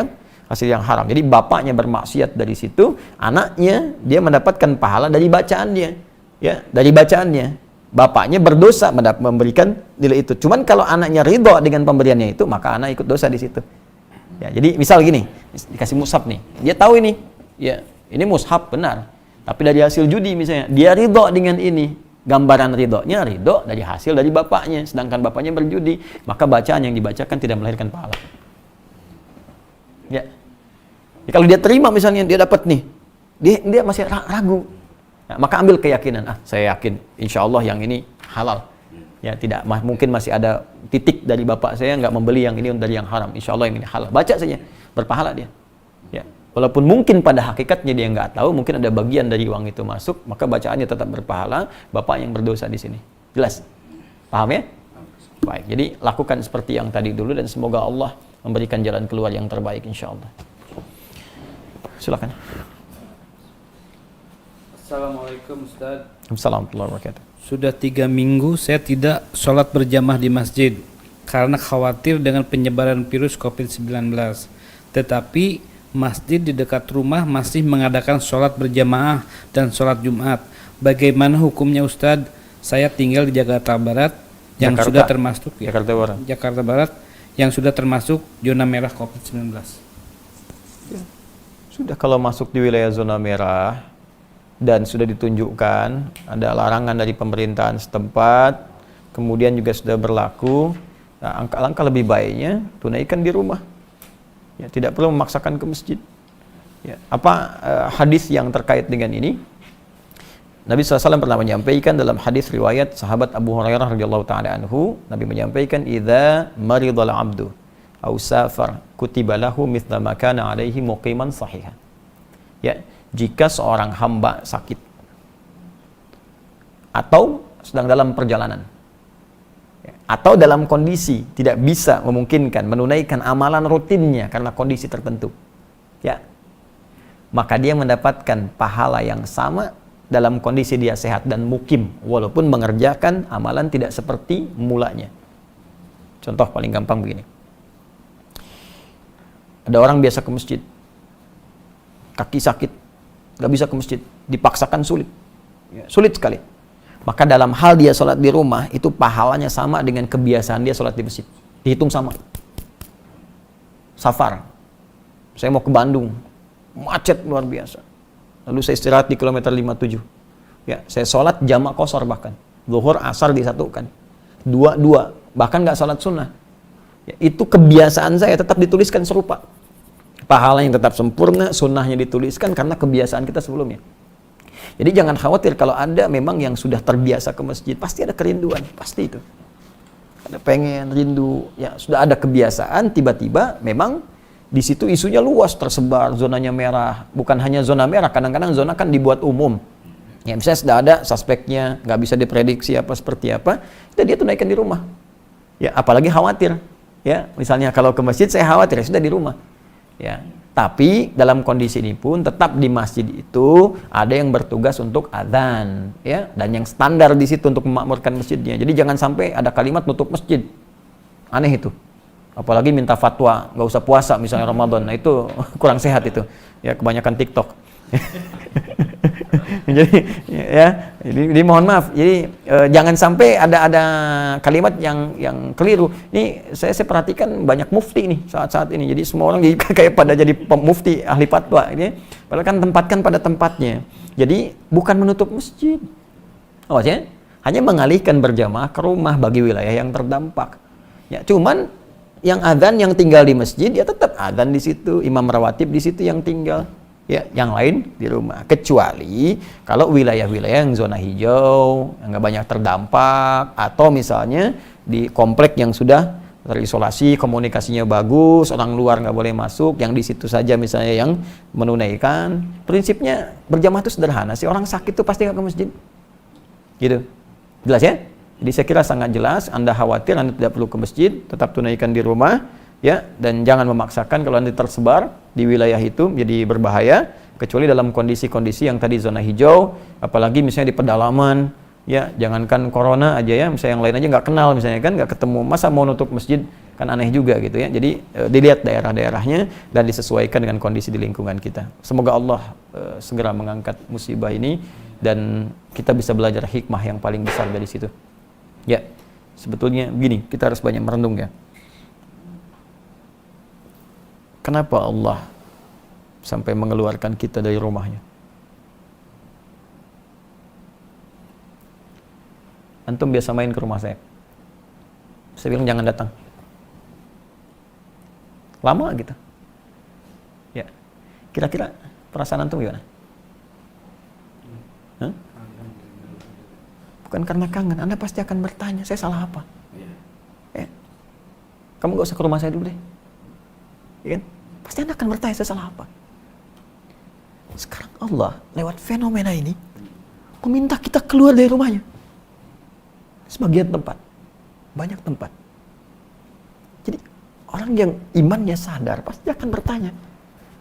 yang haram. Jadi bapaknya bermaksiat dari situ, anaknya dia mendapatkan pahala dari bacaannya. Ya, dari bacaannya. Bapaknya berdosa memberikan nilai itu. Cuman kalau anaknya ridho dengan pemberiannya itu, maka anak ikut dosa di situ. Ya, jadi misal gini, dikasih mushaf nih, dia tahu ini, ya, ini mushaf benar. Tapi dari hasil judi misalnya, dia ridho dengan ini. Gambaran ridhonya ridho dari hasil dari bapaknya, sedangkan bapaknya berjudi, maka bacaan yang dibacakan tidak melahirkan pahala. Ya. Jadi kalau dia terima misalnya dia dapat nih, dia masih ragu, nah, maka ambil keyakinan, saya yakin, insya Allah yang ini halal. Ya, tidak mungkin masih ada titik dari bapak saya nggak membeli yang ini dari yang haram. Insya Allah yang ini halal. Baca saja, berpahala dia. Ya. Walaupun mungkin pada hakikatnya dia nggak tahu, mungkin ada bagian dari uang itu masuk, maka bacaannya tetap berpahala, bapak yang berdosa di sini. Jelas? Paham ya? Baik, jadi lakukan seperti yang tadi dulu, dan semoga Allah memberikan jalan keluar yang terbaik insya Allah. Silakan. Assalamualaikum Ustaz. Assalamualaikum warahmatullahi wabarakatuh. Sudah 3 minggu saya tidak sholat berjamaah di masjid karena khawatir dengan penyebaran virus COVID-19. Tetapi masjid di dekat rumah masih mengadakan sholat berjamaah dan sholat Jumat. Bagaimana hukumnya Ustadz? Saya tinggal di Jakarta Barat yang sudah termasuk Jakarta Barat yang sudah termasuk zona merah COVID-19. Ya. Sudah kalau masuk di wilayah zona merah dan sudah ditunjukkan ada larangan dari pemerintahan setempat, kemudian juga sudah berlaku, nah, alangkah lebih baiknya tunaikan di rumah. Ya, tidak perlu memaksakan ke masjid. Ya, hadis yang terkait dengan ini? Nabi SAW pernah menyampaikan dalam hadis riwayat sahabat Abu Hurairah radhiyallahu taala anhu, Nabi menyampaikan, "Idza maridal 'abdu aw safar kutiba lahu mithla ma kana 'alaihi muqiman sahihan." Ya, jika seorang hamba sakit atau sedang dalam perjalanan, atau dalam kondisi tidak bisa memungkinkan menunaikan amalan rutinnya karena kondisi tertentu, ya, maka dia mendapatkan pahala yang sama dalam kondisi dia sehat dan mukim, walaupun mengerjakan amalan tidak seperti mulanya. Contoh paling gampang begini, ada orang biasa ke masjid, kaki sakit, gak bisa ke masjid, dipaksakan sulit, ya, sulit sekali. Maka dalam hal dia sholat di rumah, itu pahalanya sama dengan kebiasaan dia sholat di masjid. Dihitung sama. Safar. Saya mau ke Bandung. Macet luar biasa. Lalu saya istirahat di kilometer 57. Ya, saya sholat jamak qashar bahkan. Zuhur, asar disatukan. Dua. Bahkan nggak sholat sunnah. Ya, itu kebiasaan saya tetap dituliskan serupa. Pahalanya tetap sempurna, sunnahnya dituliskan karena kebiasaan kita sebelumnya. Jadi jangan khawatir kalau Anda memang yang sudah terbiasa ke masjid, pasti ada kerinduan, pasti itu. Ada pengen, rindu, ya sudah ada kebiasaan, tiba-tiba memang di situ isunya luas, tersebar, zonanya merah. Bukan hanya zona merah, kadang-kadang zona kan dibuat umum. Ya misalnya sudah ada suspeknya, nggak bisa diprediksi apa seperti apa, dia tunaikan di rumah. Ya apalagi khawatir. Ya misalnya kalau ke masjid saya khawatir, ya sudah di rumah. Ya. Tapi dalam kondisi ini pun tetap di masjid itu ada yang bertugas untuk adzan, ya, dan yang standar di situ untuk memakmurkan masjidnya. Jadi jangan sampai ada kalimat nutup masjid, aneh itu. Apalagi minta fatwa, nggak usah puasa misalnya Ramadan, nah itu kurang sehat itu, ya kebanyakan TikTok. jadi mohon maaf, jadi jangan sampai ada kalimat yang keliru. Ini saya perhatikan banyak mufti nih saat ini. Jadi semua orang jadi kayak pada jadi mufti ahli fatwa ini. Padahal kan tempatkan pada tempatnya. Jadi bukan menutup masjid. Oh ya, hanya mengalihkan berjamaah ke rumah bagi wilayah yang terdampak. Ya, cuman yang adzan yang tinggal di masjid ya tetap adzan di situ, imam rawatib di situ yang tinggal. Ya, yang lain di rumah. Kecuali kalau wilayah-wilayah yang zona hijau, yang nggak banyak terdampak, atau misalnya di komplek yang sudah terisolasi, komunikasinya bagus, orang luar nggak boleh masuk, yang di situ saja misalnya yang menunaikan. Prinsipnya berjamaah itu sederhana sih. Orang sakit itu pasti nggak ke masjid. Gitu. Jelas ya? Jadi saya kira sangat jelas. Anda khawatir, Anda tidak perlu ke masjid, tetap tunaikan di rumah. Ya, dan jangan memaksakan kalau nanti tersebar di wilayah itu jadi berbahaya, kecuali dalam kondisi-kondisi yang tadi zona hijau, apalagi misalnya di pedalaman, ya jangankan corona aja ya, misalnya yang lain aja nggak kenal misalnya kan, nggak ketemu, masa mau nutup masjid, kan aneh juga gitu ya. Jadi dilihat daerah-daerahnya dan disesuaikan dengan kondisi di lingkungan kita. Semoga Allah segera mengangkat musibah ini dan kita bisa belajar hikmah yang paling besar dari situ. Ya, sebetulnya begini, kita harus banyak merenung ya. Kenapa Allah sampai mengeluarkan kita dari rumahnya? Antum biasa main ke rumah saya. Saya bilang jangan datang. Lama gitu. Ya. Kira-kira perasaan antum gimana? Hah? Bukan karena kangen, Anda pasti akan bertanya, saya salah apa? Ya. Kamu gak usah ke rumah saya dulu deh. Ya kan? Pasti Anda akan bertanya saya salah apa. Sekarang Allah lewat fenomena ini meminta kita keluar dari rumahnya. Sebagian tempat, banyak tempat. Jadi orang yang imannya sadar pasti akan bertanya,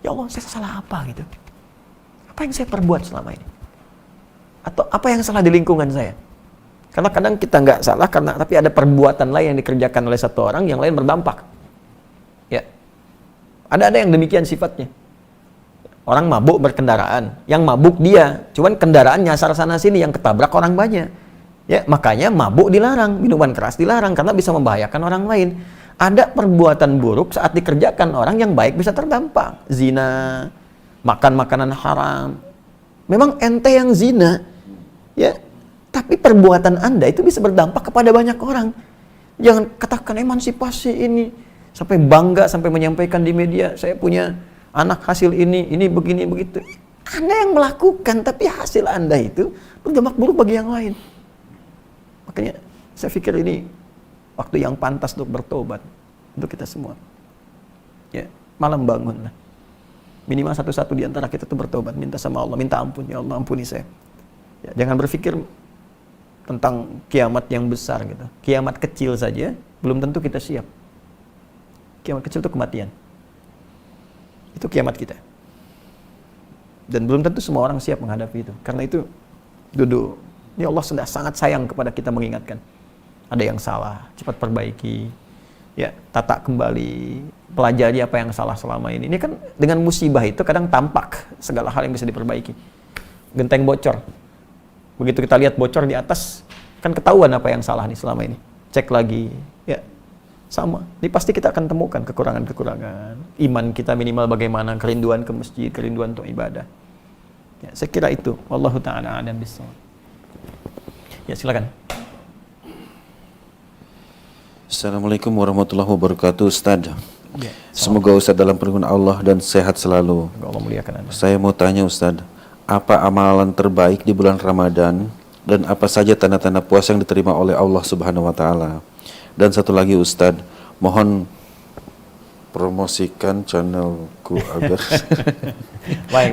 ya Allah saya salah apa gitu? Apa yang saya perbuat selama ini? Atau apa yang salah di lingkungan saya? Karena kadang kita nggak salah tapi ada perbuatan lain yang dikerjakan oleh satu orang yang lain berdampak. Ya. Ada yang demikian sifatnya. Orang mabuk berkendaraan, yang mabuk dia, cuman kendaraan nyasar sana sini, yang ketabrak orang banyak. Ya, makanya mabuk dilarang, minuman keras dilarang karena bisa membahayakan orang lain. Ada perbuatan buruk saat dikerjakan orang yang baik bisa terdampak. Zina, makan makanan haram. Memang ente yang zina, ya, tapi perbuatan Anda itu bisa berdampak kepada banyak orang. Jangan katakan emansipasi ini. Sampai bangga, sampai menyampaikan di media, saya punya anak hasil ini begini, begitu. Anda yang melakukan, tapi hasil Anda itu berdampak buruk bagi yang lain. Makanya saya pikir ini waktu yang pantas untuk bertobat untuk kita semua. Ya, malam bangun lah. Minimal satu-satu di antara kita itu bertobat, minta sama Allah, minta ampun, ya Allah ampuni saya. Ya, jangan berpikir tentang kiamat yang besar gitu. Kiamat kecil saja belum tentu kita siap. Kiamat kecil itu kematian. Itu kiamat kita. Dan belum tentu semua orang siap menghadapi itu. Karena itu, ini Allah sudah sangat sayang kepada kita mengingatkan. Ada yang salah, cepat perbaiki. Ya, tata kembali, pelajari apa yang salah selama ini. Ini kan dengan musibah itu kadang tampak segala hal yang bisa diperbaiki. Genteng bocor. Begitu kita lihat bocor di atas, kan ketahuan apa yang salah nih selama ini. Cek lagi, ya. Sama, ini pasti kita akan temukan kekurangan-kekurangan. Iman kita minimal bagaimana, kerinduan ke masjid, kerinduan untuk ibadah. Ya, saya kira itu. Wallahu ta'ala a'lam bishawab. Ya, silakan. Assalamualaikum warahmatullahi wabarakatuh, Ustaz. Ya, semoga Ustaz dalam perlindungan Allah dan sehat selalu. Semoga Allah muliakan Anda. Saya mau tanya Ustaz, apa amalan terbaik di bulan Ramadan dan apa saja tanda-tanda puasa yang diterima oleh Allah Subhanahu wa taala? Dan satu lagi Ustadz, mohon promosikan channelku agar baik.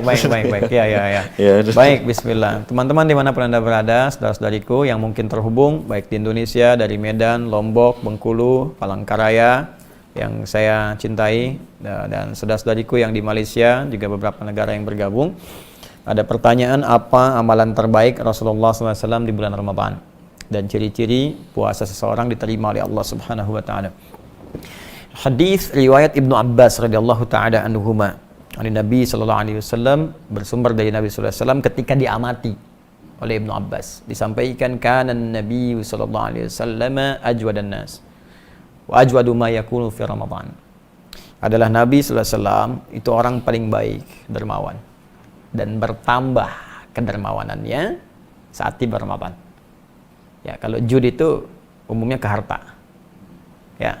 Ya. Baik, bismillah. Teman-teman dimanapun Anda berada, saudara-saudariku yang mungkin terhubung, baik di Indonesia, dari Medan, Lombok, Bengkulu, Palangkaraya, yang saya cintai, dan saudara-saudariku yang di Malaysia, juga beberapa negara yang bergabung. Ada pertanyaan, apa amalan terbaik Rasulullah SAW di bulan Ramadan? Dan ciri-ciri puasa seseorang diterima oleh Allah Subhanahu wa taala. Hadis riwayat Ibnu Abbas radhiyallahu taala anhuma, dari Nabi sallallahu alaihi wasallam, bersumber dari Nabi sallallahu alaihi wasallam ketika diamati oleh Ibnu Abbas, disampaikan kana Nabi sallallahu alaihi wasallam ajwadan nas wa ajwadu ma yakunu fi Ramadan. Adalah Nabi sallallahu alaihi wasallam itu orang paling baik, dermawan, dan bertambah kedermawanannya saat tiba Ramadan. Ya, kalau jud itu umumnya ke harta. Ya.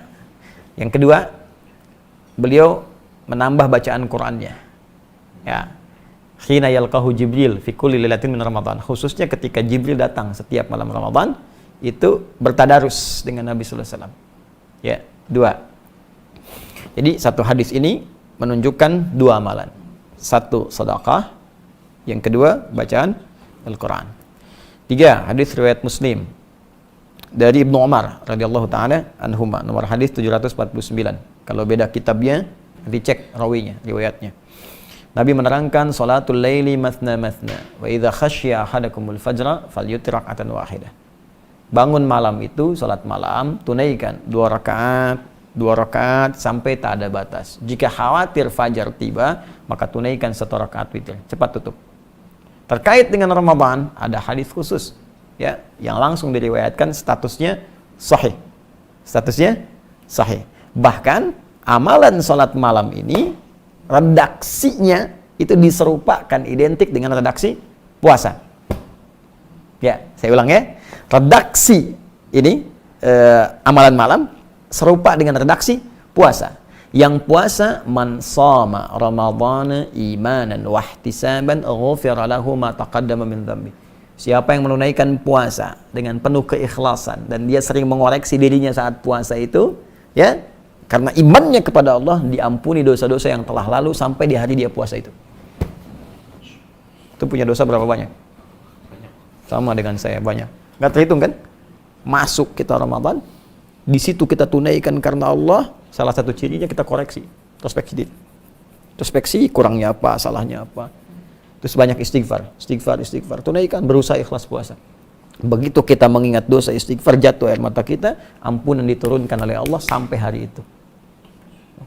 Yang kedua, beliau menambah bacaan Qur'annya. Ya. Khina yalqahu Jibril fi kulli lailatin min Ramadan. Khususnya ketika Jibril datang setiap malam Ramadan, itu bertadarus dengan Nabi sallallahu alaihi wasallam. Ya, dua. Jadi satu hadis ini menunjukkan dua amalan. Satu sedekah, yang kedua bacaan Al-Qur'an. Tiga, hadis riwayat Muslim dari Ibnu Umar radhiyallahu taala anhuma, nomor hadis 749. Kalau beda kitabnya, dicek rawinya, riwayatnya. Nabi menerangkan salatul laili mathna mathna wa idza khasya ahadakumul fajra falyutir rak'atan wahidah. Bangun malam itu salat malam, tunaikan 2 rakaat sampai tak ada batas. Jika khawatir fajar tiba, maka tunaikan 1 rakaat witir. Cepat tutup. Terkait dengan Ramadan, ada hadis khusus, ya, yang langsung diriwayatkan statusnya sahih. Statusnya sahih. Bahkan amalan salat malam ini redaksinya itu diserupakan identik dengan redaksi puasa. Ya, saya ulang ya. Redaksi ini amalan malam serupa dengan redaksi puasa. Yang puasa, man shama ramadhana imanan wa ihtisaban ghufira lahu ma taqaddama min dhanbi. Siapa yang menunaikan puasa dengan penuh keikhlasan dan dia sering mengoreksi dirinya saat puasa itu, ya, karena imannya kepada Allah, diampuni dosa-dosa yang telah lalu sampai di hari dia puasa itu. Itu punya dosa berapa banyak? Sama dengan saya, banyak. Nggak terhitung kan? Masuk kita Ramadan, di situ kita tunaikan karena Allah. Salah satu cirinya kita koreksi, introspeksi diri. Introspeksi, kurangnya apa, salahnya apa. Terus banyak istighfar. Tunaikan, berusaha ikhlas puasa. Begitu kita mengingat dosa, istighfar, jatuh air mata kita, ampunan diturunkan oleh Allah sampai hari itu.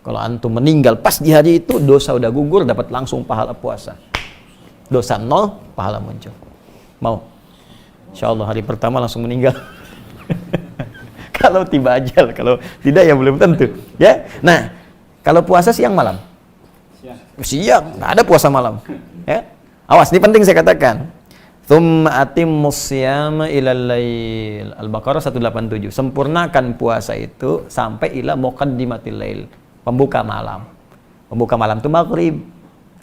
Kalau antum meninggal pas di hari itu, dosa udah gugur, dapat langsung pahala puasa. Dosa 0, pahala muncul. Mau? Insya Allah hari pertama langsung meninggal. Kalau tiba ajal, kalau tidak ya belum tentu. Ya, nah kalau puasa siang malam, siang, nggak ada puasa malam. Ya, awas, ini penting saya katakan. Tsumma atimmus siyama ilal lail. Al-Baqarah 187. Sempurnakan puasa itu sampai ila muqaddimatil lail, pembuka malam. Pembuka malam itu maghrib.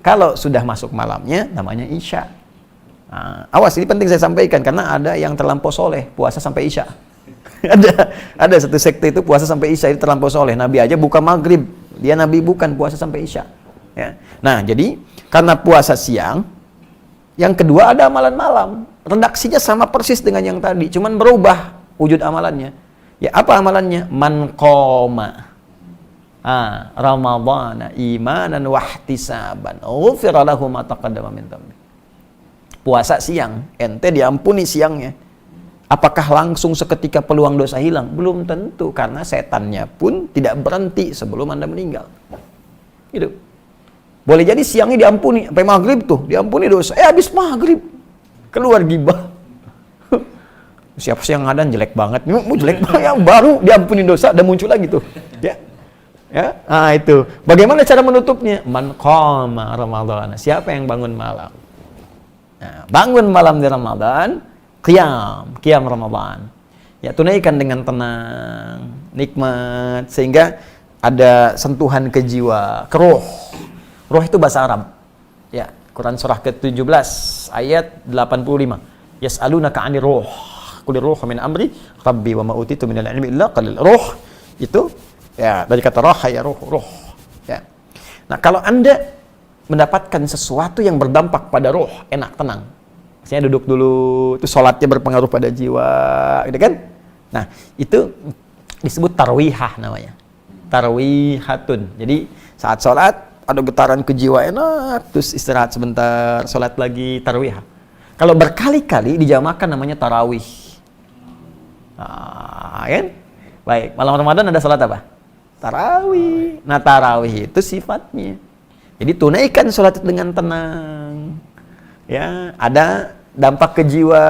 Kalau sudah masuk malamnya, namanya isya. Nah, awas, ini penting saya sampaikan karena ada yang terlampau soleh puasa sampai isya. ada satu sekte itu puasa sampai isya, itu terlampau soleh. Nabi aja buka maghrib, dia Nabi bukan puasa sampai isya. Ya. Nah, jadi karena puasa siang, yang kedua ada amalan malam. Redaksinya sama persis dengan yang tadi, cuman berubah wujud amalannya. Ya, apa amalannya? Man qoma Ramadhana imanan wa ihtisaban ghufira lahu ma taqaddama min dhanbi. Puasa siang, ente diampuni siangnya. Apakah langsung seketika peluang dosa hilang? Belum tentu, karena setannya pun tidak berhenti sebelum Anda meninggal. Gitu. Boleh jadi siangnya diampuni, sampai maghrib tuh, diampuni dosa. Habis maghrib, keluar gibah. Siapa sih yang ngadan jelek banget? Mau jelek banget, yang baru diampuni dosa, dan muncul lagi tuh. Ya. Ya, nah itu. Bagaimana cara menutupnya? Man qama Ramadhan. Siapa yang bangun malam? Nah, bangun malam di Ramadan, qiyam Ramadan. Ya, tunaikan dengan tenang, nikmat, sehingga ada sentuhan ke jiwa, ke roh. Roh itu bahasa Arab. Ya, Quran surah ke-17 ayat 85. Yas'alunaka 'anir ruh. Qul ruh min amri rabbi wa ma utitu minal ilmi illa qalil. Ruh itu ya dari kata raha ya ruh. Ya. Nah, kalau Anda mendapatkan sesuatu yang berdampak pada ruh, enak, tenang. Misalnya duduk dulu, itu sholatnya berpengaruh pada jiwa, gitu kan? Nah, itu disebut tarwihah namanya. Tarwihatun. Jadi saat sholat ada getaran ke jiwa enak, terus istirahat sebentar, sholat lagi, tarwihah. Kalau berkali-kali dijamakan namanya tarawih. Nah, kan? Baik, malam Ramadan ada sholat apa? Tarawih. Nah, tarawih itu sifatnya. Jadi tunaikan sholat itu dengan tenang. Ya, ada dampak ke jiwa,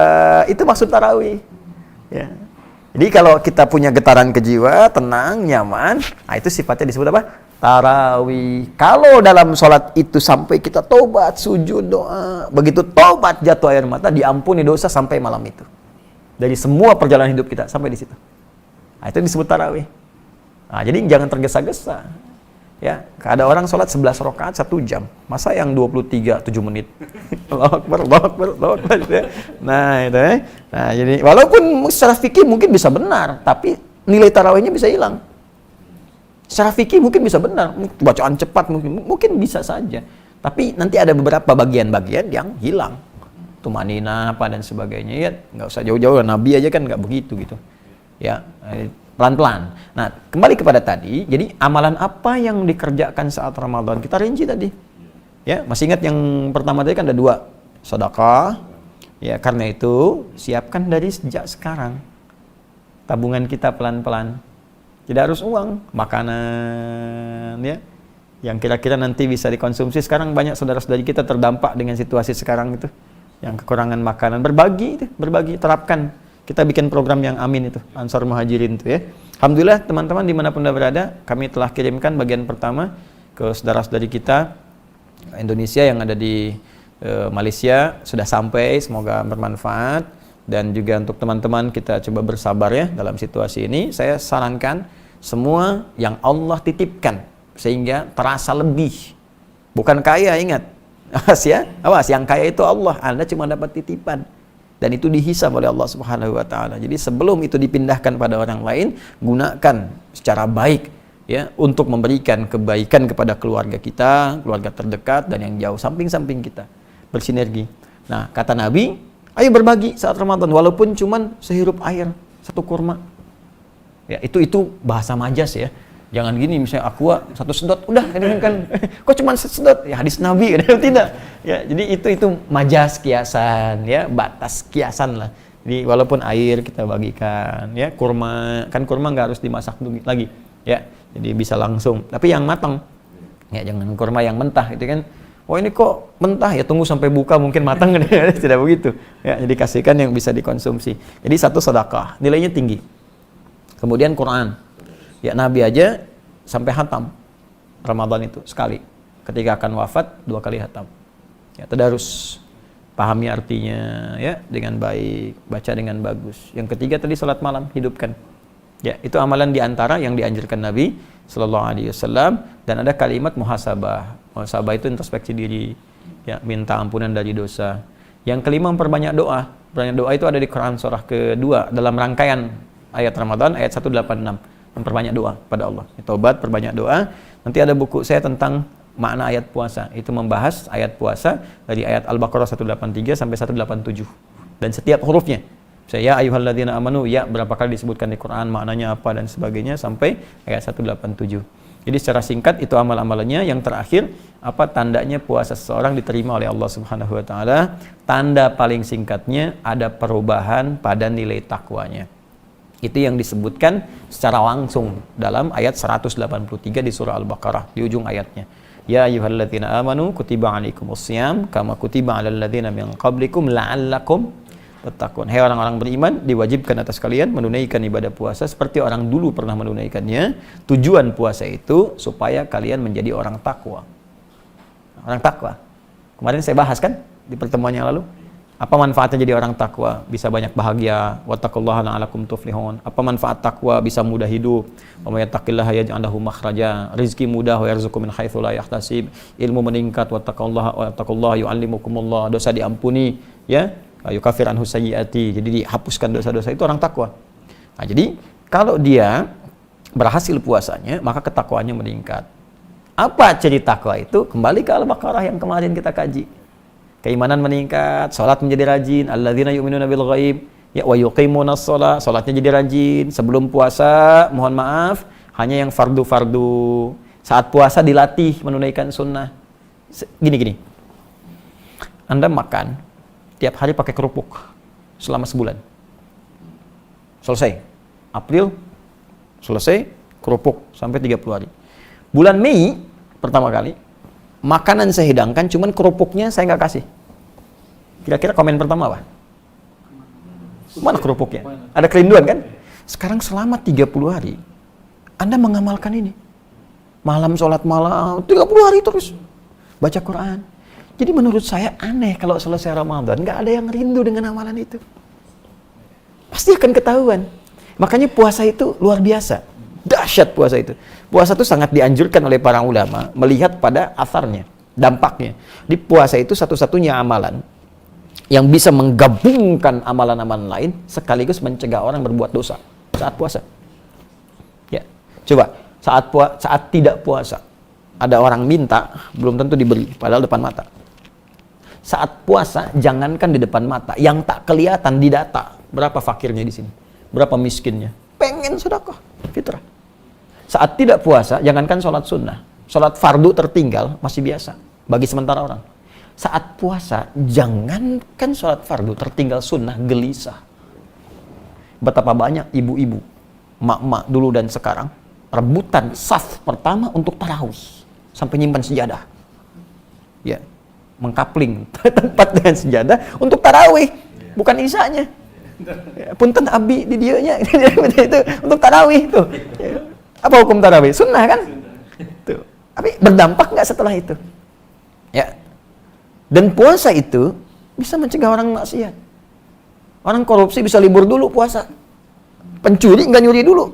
itu maksud tarawih. Ya. Jadi kalau kita punya getaran ke jiwa, tenang, nyaman, nah itu sifatnya disebut apa? Tarawih. Kalau dalam sholat itu sampai kita tobat, sujud, doa, begitu tobat jatuh air mata, diampuni dosa sampai malam itu. Dari semua perjalanan hidup kita sampai di situ. Nah, itu disebut tarawih. Nah, jadi jangan tergesa-gesa. Ya, ada orang sholat 11 rakaat 1 jam. Masa yang 23 7 menit? Allahu Akbar. Ya. Nah, itu ya. Nah, jadi walaupun secara fikih mungkin bisa benar, tapi nilai tarawihnya bisa hilang. Secara fikih mungkin bisa benar, bacaan cepat mungkin bisa saja. Tapi nanti ada beberapa bagian-bagian yang hilang. Tumanina apa dan sebagainya. Ya, nggak usah jauh-jauh, Nabi aja kan nggak begitu gitu. Ya, pelan-pelan. Nah, kembali kepada tadi, jadi amalan apa yang dikerjakan saat Ramadan? Kita rinci tadi. Ya, masih ingat yang pertama tadi kan ada 2, sedekah. Ya, karena itu siapkan dari sejak sekarang. Tabungan kita pelan-pelan. Tidak harus uang, makanan ya. Yang kira-kira nanti bisa dikonsumsi. Sekarang banyak saudara-saudari kita terdampak dengan situasi sekarang itu. Yang kekurangan makanan, berbagi, terapkan. Kita bikin program yang amin itu, Ansar Muhajirin itu ya. Alhamdulillah teman-teman dimanapun Anda berada, kami telah kirimkan bagian pertama ke saudara-saudari kita Indonesia yang ada di Malaysia, sudah sampai, semoga bermanfaat. Dan juga untuk teman-teman kita coba bersabar ya dalam situasi ini. Saya sarankan semua yang Allah titipkan sehingga terasa lebih. Bukan kaya, ingat. Awas, yang kaya itu Allah, Anda cuma dapat titipan. Dan itu dihisab oleh Allah Subhanahu wa taala. Jadi sebelum itu dipindahkan pada orang lain, gunakan secara baik ya untuk memberikan kebaikan kepada keluarga kita, keluarga terdekat dan yang jauh, samping-samping kita. Bersinergi. Nah, kata Nabi, ayo berbagi saat Ramadan walaupun cuman sehirup air, 1 kurma. Ya, itu bahasa majas ya. Jangan gini misalnya aqua 1 sedot, udah ini kan kok cuma sedot? Ya hadis Nabi kan tidak. Ya, jadi itu majas kiasan ya, batas kiasan lah. Jadi walaupun air kita bagikan ya, kurma, kan kurma nggak harus dimasak dulu lagi ya. Jadi bisa langsung, tapi yang matang. Ya, jangan kurma yang mentah itu kan. Oh ini kok mentah ya, tunggu sampai buka mungkin matang. Tidak begitu ya, jadi kasihkan yang bisa dikonsumsi. Jadi 1 sedekah nilainya tinggi. Kemudian Quran ya, Nabi aja sampai hatam Ramadan itu sekali, ketika akan wafat 2 kali hatam ya. Tadarus, pahami artinya ya dengan baik, baca dengan bagus. Yang ketiga tadi salat malam, hidupkan ya. Itu amalan diantara yang dianjurkan Nabi Sallallahu Alaihi Wasallam. Dan ada kalimat muhasabah. Muhasabah itu introspeksi diri, ya, minta ampunan dari dosa. Yang kelima memperbanyak doa. Perbanyak doa itu ada di Quran surah kedua dalam rangkaian ayat Ramadan ayat 186. Memperbanyak doa pada Allah. Taubat, perbanyak doa. Nanti ada buku saya tentang makna ayat puasa. Itu membahas ayat puasa dari ayat Al-Baqarah 183 sampai 187. Dan setiap hurufnya. Saya ayyuhalladzina amanu, ya berapa kali disebutkan di Quran, maknanya apa dan sebagainya sampai ayat 187. Jadi secara singkat itu amal-amalannya. Yang terakhir, apa tandanya puasa seseorang diterima oleh Allah Subhanahu wa taala? Tanda paling singkatnya ada perubahan pada nilai takwanya. Itu yang disebutkan secara langsung dalam ayat 183 di surah Al-Baqarah di ujung ayatnya. Ya ayyuhalladzina amanu kutiba alaikumusiyam kama kutiba alal ladzina min qablikum la'allakum tattaqun. Hai orang-orang beriman, diwajibkan atas kalian menunaikan ibadah puasa seperti orang dulu pernah menunaikannya. Tujuan puasa itu supaya kalian menjadi orang takwa. Orang takwa. Kemarin saya bahas kan di pertemuan yang lalu. Apa manfaatnya jadi orang takwa? Bisa banyak bahagia. Wattaqullaha la'allakum tuflihun. Apa manfaat takwa? Bisa mudah hidup. Wa may yattaqillaha yaj'al lahu makhraja. Rizki mudah, wa yarzuqhu min haitsu la yahtasib. Ilmu meningkat, wattaqullaha yu'allimukumullah. Dosa diampuni, ya. Yukaffir anhu sayyiati. Jadi dihapuskan dosa-dosa, itu orang takwa. Nah, jadi kalau dia berhasil puasanya, maka ketakwaannya meningkat. Apa ciri takwa itu? Kembali ke Al-Baqarah yang kemarin kita kaji. Keimanan meningkat, salat menjadi rajin, alladzina yu'minuna bil ghaib, ya wa yuqimunas shalah, salatnya jadi rajin. Sebelum puasa, mohon maaf, hanya yang fardu-fardu. Saat puasa dilatih menunaikan sunnah. Gini. Anda makan tiap hari pakai kerupuk selama sebulan. Selesai. April selesai, kerupuk sampai 30 hari. Bulan Mei pertama kali makanan saya hidangkan, cuman kerupuknya saya nggak kasih. Kira-kira komen pertama apa? Mana kerupuknya? Ada kerinduan kan? Sekarang selama 30 hari Anda mengamalkan ini. Malam sholat malam 30 hari terus baca Quran. Jadi menurut saya aneh kalau selesai Ramadan nggak ada yang rindu dengan amalan itu. Pasti akan ketahuan. Makanya puasa itu luar biasa. Dahsyat puasa itu. Puasa itu sangat dianjurkan oleh para ulama melihat pada asarnya, dampaknya. Di puasa itu satu-satunya amalan yang bisa menggabungkan amalan-amalan lain sekaligus mencegah orang berbuat dosa saat puasa. Ya, coba saat tidak puasa ada orang minta belum tentu diberi, padahal depan mata. Saat puasa jangankan di depan mata, yang tak kelihatan di data berapa fakirnya di sini, berapa miskinnya, pengen sedekah fitrah. Saat tidak puasa jangankan sholat sunnah, sholat fardu tertinggal masih biasa bagi sementara orang. Saat puasa, jangankan sholat fardu, tertinggal sunnah, gelisah. Betapa banyak ibu-ibu, mak-mak dulu dan sekarang, rebutan saf pertama untuk tarawih. Sampai nyimpan sejadah. Ya, mengkapling tempat dengan sejadah untuk tarawih. Bukan isanya. Ya, punten abi di dianya itu untuk tarawih itu. Ya. Apa hukum tarawih? Sunnah kan? Tuh. Tapi berdampak nggak setelah itu? Ya. Dan puasa itu bisa mencegah orang maksiat. Orang korupsi bisa libur dulu puasa. Pencuri nggak nyuri dulu.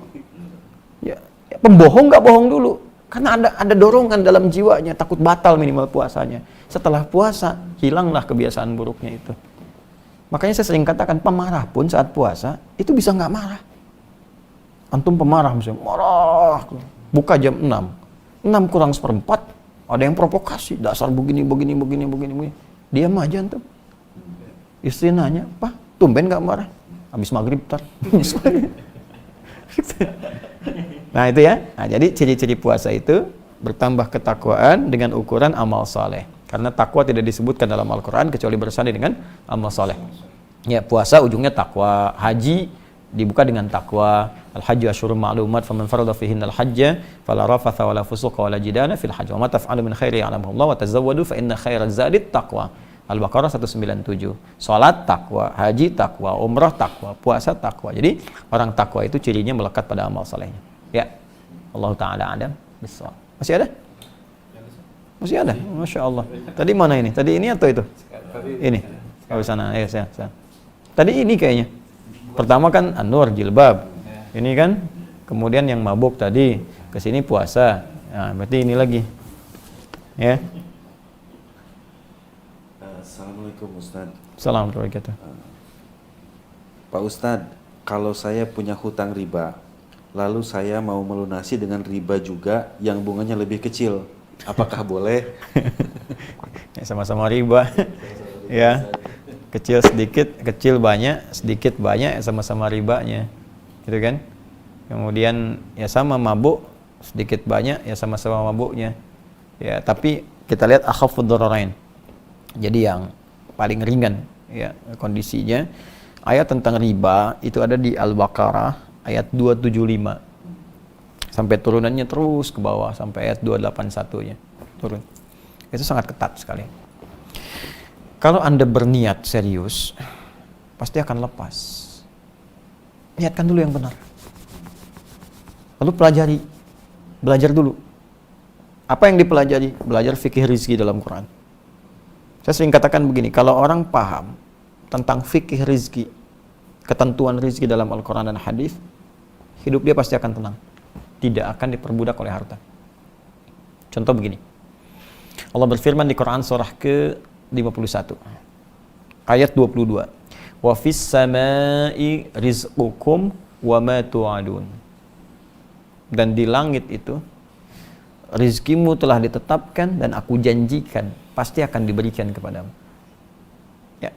Ya, pembohong nggak bohong dulu. Karena ada dorongan dalam jiwanya, takut batal minimal puasanya. Setelah puasa, hilanglah kebiasaan buruknya itu. Makanya saya sering katakan, pemarah pun saat puasa, itu bisa nggak marah. Antum pemarah misalnya, marah. Buka jam 6. 6 kurang seperempat. Ada yang provokasi, dasar begini. Diam aja antum. Istri nanya, Pak, tumben gak marah? Habis maghrib tar. Nah itu ya. Nah, jadi ciri-ciri puasa itu bertambah ketakwaan dengan ukuran amal saleh. Karena takwa tidak disebutkan dalam Al-Quran kecuali bersanding dengan amal saleh. Ya, puasa ujungnya takwa. Haji dibuka dengan takwa. Al-hajju asyhurun ma'lumat faman farada fihinna al-hajja fala rafatha wala fusuqa wala jidala fil hajj wa ma taf'alu min khairin ya'lamuhu Allah wa tazawwadu fa inna khairaz zadi taqwa. Al-Baqarah 197. Salat takwa, haji takwa, umrah takwa, puasa takwa. Jadi orang takwa itu cirinya melekat pada amal salehnya. Ya. Allah taala adam bissawab. Masih ada? Masih ada. Masya Allah. Tadi mana ini? Tadi ini atau itu? Ini. Oh sana. Ayo sana. Tadi ini kayaknya. Pertama kan An-Nur, jilbab. Ini kan, kemudian yang mabuk tadi, kesini puasa. Nah, berarti ini lagi. Ya. Assalamualaikum Ustaz. Assalamualaikum. Pak Ustaz, kalau saya punya hutang riba, lalu saya mau melunasi dengan riba juga yang bunganya lebih kecil, apakah boleh? Ya, sama-sama riba. Ya. Kecil sedikit, kecil banyak, sedikit banyak, sama-sama ribanya. Gitu kan? Kemudian ya sama mabuk, sedikit banyak ya sama-sama mabuknya. Ya, tapi kita lihat akhafud dararain. Jadi yang paling ringan ya kondisinya. Ayat tentang riba itu ada di Al-Baqarah ayat 275. Sampai turunannya terus ke bawah sampai ayat 281-nya. Turun. Itu sangat ketat sekali. Kalau Anda berniat serius, pasti akan lepas. Niatkan dulu yang benar. Lalu pelajari. Belajar dulu. Apa yang dipelajari? Belajar fikih rizki dalam Quran. Saya sering katakan begini, kalau orang paham tentang fikih rizki, ketentuan rizki dalam Al-Quran dan hadis, hidup dia pasti akan tenang, tidak akan diperbudak oleh harta. Contoh begini, Allah berfirman di Quran surah ke-51 ayat 22, wa fis samai rizqukum wa ma tu'adun, dan di langit itu rizkimu telah ditetapkan dan aku janjikan pasti akan diberikan kepadamu. Ya.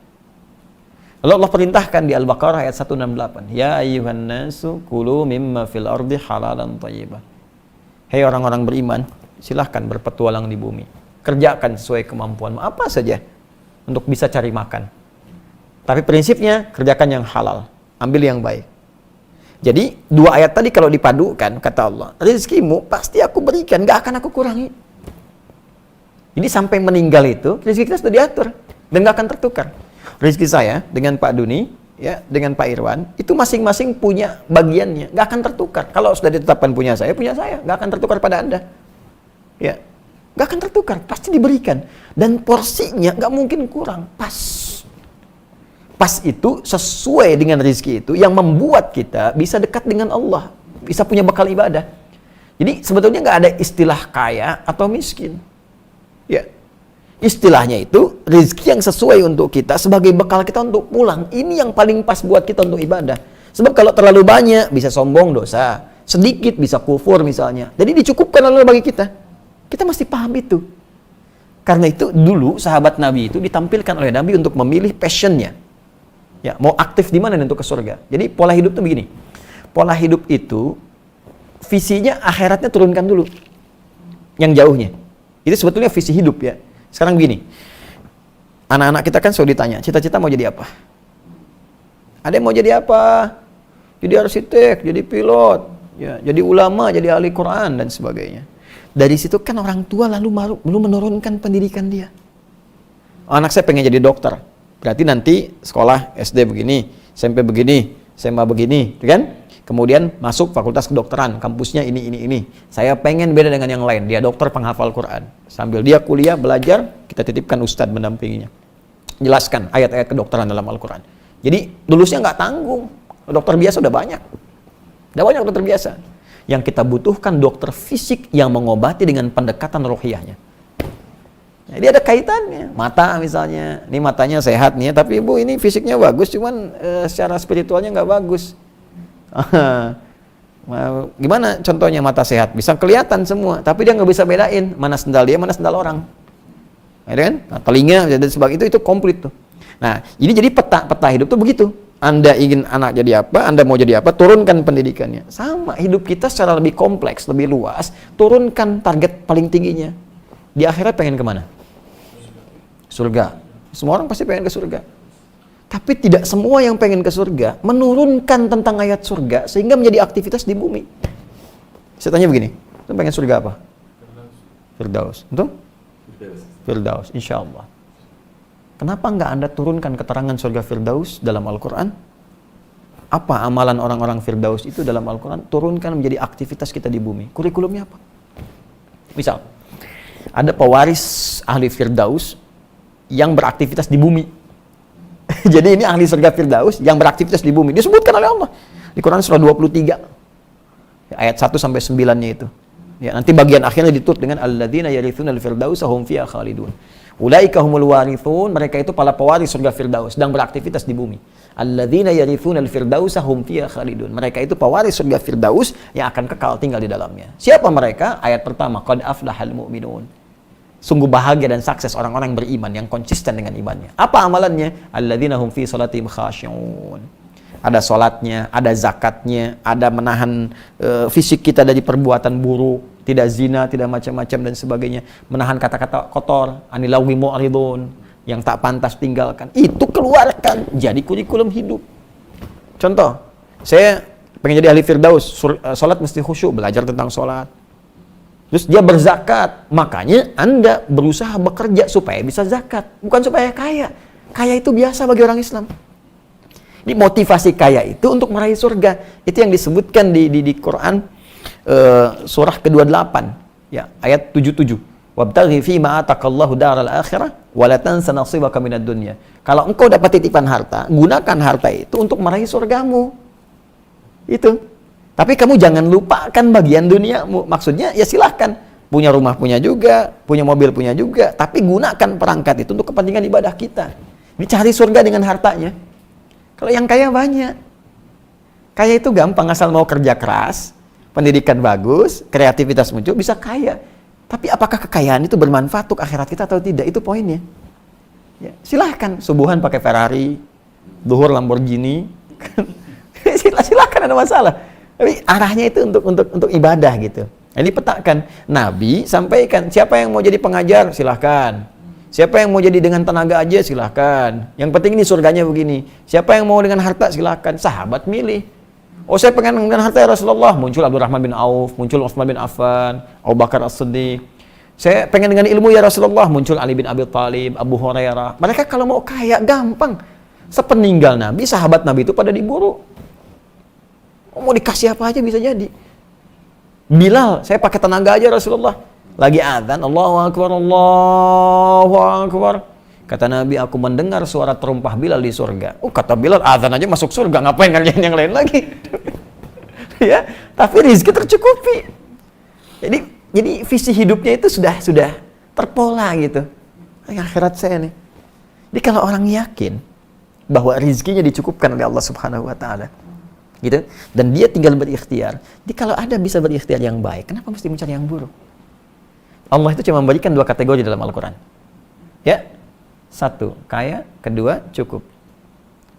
Lalu Allah perintahkan di Al-Baqarah ayat 168, ya ayyuhan nasu kulu mimma fil ardi halalan thayyibah. Hei orang-orang beriman, silahkan berpetualang di bumi, kerjakan sesuai kemampuanmu apa saja untuk bisa cari makan. Tapi prinsipnya kerjakan yang halal, ambil yang baik. Jadi dua ayat tadi kalau dipadukan, kata Allah, rizkimu pasti aku berikan, gak akan aku kurangi. Jadi sampai meninggal itu rezeki kita sudah diatur dan gak akan tertukar. Rezeki saya dengan Pak Duni, ya, dengan Pak Irwan, itu masing-masing punya bagiannya, gak akan tertukar. Kalau sudah ditetapkan punya saya, gak akan tertukar pada Anda. Ya, gak akan tertukar, pasti diberikan. Dan porsinya gak mungkin kurang, pas itu sesuai dengan rezeki itu yang membuat kita bisa dekat dengan Allah, bisa punya bekal ibadah. Jadi sebetulnya nggak ada istilah kaya atau miskin, ya, istilahnya itu rezeki yang sesuai untuk kita sebagai bekal kita untuk pulang. Ini yang paling pas buat kita untuk ibadah. Sebab kalau terlalu banyak bisa sombong, dosa, sedikit bisa kufur misalnya. Jadi dicukupkan oleh bagi kita. Kita mesti paham itu. Karena itu dulu sahabat Nabi itu ditampilkan oleh Nabi untuk memilih passionnya. Ya, mau aktif di mana untuk ke surga. Jadi pola hidup itu begini. Pola hidup itu visinya akhiratnya turunkan dulu. Yang jauhnya. Itu sebetulnya visi hidup ya. Sekarang begini. Anak-anak kita kan selalu ditanya, cita-cita mau jadi apa? Ada yang mau jadi apa? Jadi arsitek, jadi pilot, ya, jadi ulama, jadi ahli Quran dan sebagainya. Dari situ kan orang tua lalu menurunkan pendidikan dia. Anak saya pengen jadi dokter. Berarti nanti sekolah SD begini, SMP begini, SMA begini, kan? Kemudian masuk fakultas kedokteran, kampusnya ini. Saya pengen beda dengan yang lain, dia dokter penghafal Quran. Sambil dia kuliah, belajar, kita titipkan ustadz mendampinginya. Jelaskan ayat-ayat kedokteran dalam Al-Quran. Jadi lulusnya nggak tanggung, dokter biasa udah banyak. Udah banyak dokter biasa. Yang kita butuhkan dokter fisik yang mengobati dengan pendekatan rohiyahnya. Jadi ada kaitannya, mata misalnya, ini matanya sehat nih, tapi ibu ini fisiknya bagus, cuman secara spiritualnya nggak bagus. Gimana contohnya mata sehat? Bisa kelihatan semua, tapi dia nggak bisa bedain mana sendal dia, mana sendal orang. Ya kan? Nah, telinga dan sebagainya itu komplit tuh. Nah, ini jadi peta hidup tuh begitu. Anda ingin anak jadi apa, Anda mau jadi apa, turunkan pendidikannya. Sama, hidup kita secara lebih kompleks, lebih luas, turunkan target paling tingginya. Di akhirat pengen kemana? Surga. Semua orang pasti pengen ke surga. Tapi tidak semua yang pengen ke surga menurunkan tentang ayat surga sehingga menjadi aktivitas di bumi. Saya tanya begini, lu pengen surga apa? Firdaus. Betul? Firdaus, insya Allah. Kenapa nggak Anda turunkan keterangan surga Firdaus dalam Al-Quran? Apa amalan orang-orang Firdaus itu dalam Al-Quran? Turunkan menjadi aktivitas kita di bumi. Kurikulumnya apa? Misal, ada pewaris ahli Firdaus yang beraktivitas di bumi. Jadi ini ahli surga Firdaus yang beraktivitas di bumi. Disebutkan oleh Allah di Quran surah 23 ayat 1 sampai 9-nya itu. Ya, nanti bagian akhirnya ditutup dengan alladzina yarithunal firdausa hum fiha khalidun. Ulaika humul warithun, mereka itu para pewaris surga Firdaus sedang beraktivitas di bumi. Alladzina yarithunal firdausa hum fiha khalidun. Mereka itu pewaris surga Firdaus yang akan kekal tinggal di dalamnya. Siapa mereka? Ayat pertama, qad aflahal mu'minun. Sungguh bahagia dan sukses orang-orang beriman yang konsisten dengan imannya. Apa amalannya? Alladzina hum fi salatihim khashi'un. Ada salatnya, ada zakatnya, ada menahan fisik kita dari perbuatan buruk, tidak zina, tidak macam-macam dan sebagainya, menahan kata-kata kotor, anilawi mu'ridun, yang tak pantas tinggalkan. Itu keluarkan jadi kurikulum hidup. Contoh, saya pengen jadi ahli Firdaus, salat mesti khusyuk, belajar tentang salat. Terus dia berzakat, makanya Anda berusaha bekerja supaya bisa zakat, bukan supaya kaya. Kaya itu biasa bagi orang Islam. Ini motivasi kaya itu untuk meraih surga. Itu yang disebutkan di Quran surah ke-28, ya, ayat 77. Wabtaghi fima ataqallahu daral akhirah Wala tansa nasibaka minad dunya. Kalau engkau dapat titipan harta, gunakan harta itu untuk meraih surgamu. Itu. Tapi kamu jangan lupakan bagian duniamu. Maksudnya ya silahkan. Punya rumah punya juga, punya mobil punya juga. Tapi gunakan perangkat itu untuk kepentingan ibadah kita. Ini cari surga dengan hartanya. Kalau yang kaya banyak. Kaya itu gampang, asal mau kerja keras, pendidikan bagus, kreativitas muncul, bisa kaya. Tapi apakah kekayaan itu bermanfaat untuk akhirat kita atau tidak? Itu poinnya. Ya, silahkan subuhan pakai Ferrari, duhur Lamborghini, silahkan, ada masalah. Tapi arahnya itu untuk ibadah gitu. Ini petakan. Nabi sampaikan, siapa yang mau jadi pengajar silahkan. Siapa yang mau jadi dengan tenaga aja silahkan. Yang penting ini surganya begini. Siapa yang mau dengan harta silahkan. Sahabat milih. Oh saya pengen dengan harta ya Rasulullah. Muncul Abdurrahman bin Auf, muncul Utsman bin Affan, Abu Bakar As-Siddiq. Saya pengen dengan ilmu ya Rasulullah. Muncul Ali bin Abi Thalib, Abu Hurairah. Mereka kalau mau kaya gampang. Sepeninggal Nabi, sahabat Nabi itu pada diburu. Mau dikasih apa aja bisa jadi. Bilal, saya pakai tenaga aja Rasulullah. Lagi azan, Allahu Akbar, Allahu Akbar. Kata Nabi, aku mendengar suara terumpah Bilal di surga. Oh, kata Bilal, azan aja masuk surga, ngapain ngerjain yang lain lagi? Ya, tapi rezeki tercukupi. Jadi visi hidupnya itu sudah terpola gitu. Akhirat saya nih. Jadi kalau orang yakin bahwa rezekinya dicukupkan oleh Allah Subhanahu wa taala, gitu, dan dia tinggal berikhtiar. Jadi kalau ada bisa berikhtiar yang baik, kenapa mesti mencari yang buruk? Allah itu cuma memberikan 2 kategori dalam Al-Quran. Ya, 1 kaya, 2 cukup.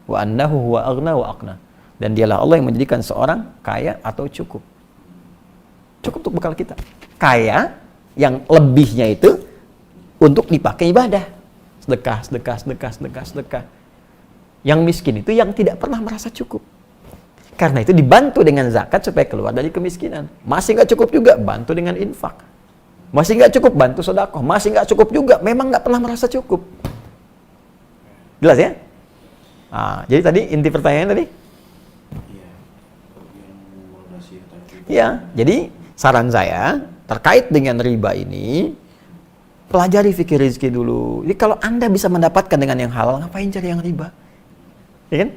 Wa annahu huwa aghna wa aqna. Dan dialah Allah yang menjadikan seorang kaya atau cukup. Cukup untuk bekal kita. Kaya yang lebihnya itu untuk dipakai ibadah. Sedekah. Yang miskin itu yang tidak pernah merasa cukup. Karena itu dibantu dengan zakat supaya keluar dari kemiskinan. Masih nggak cukup juga, bantu dengan infak. Masih nggak cukup, bantu sedekah. Masih nggak cukup juga, memang nggak pernah merasa cukup. Jelas ya? Nah, jadi tadi inti pertanyaan tadi? Ya, jadi saran saya terkait dengan riba ini, pelajari fikih rezeki dulu. Jadi kalau Anda bisa mendapatkan dengan yang halal, ngapain cari yang riba? Ya kan?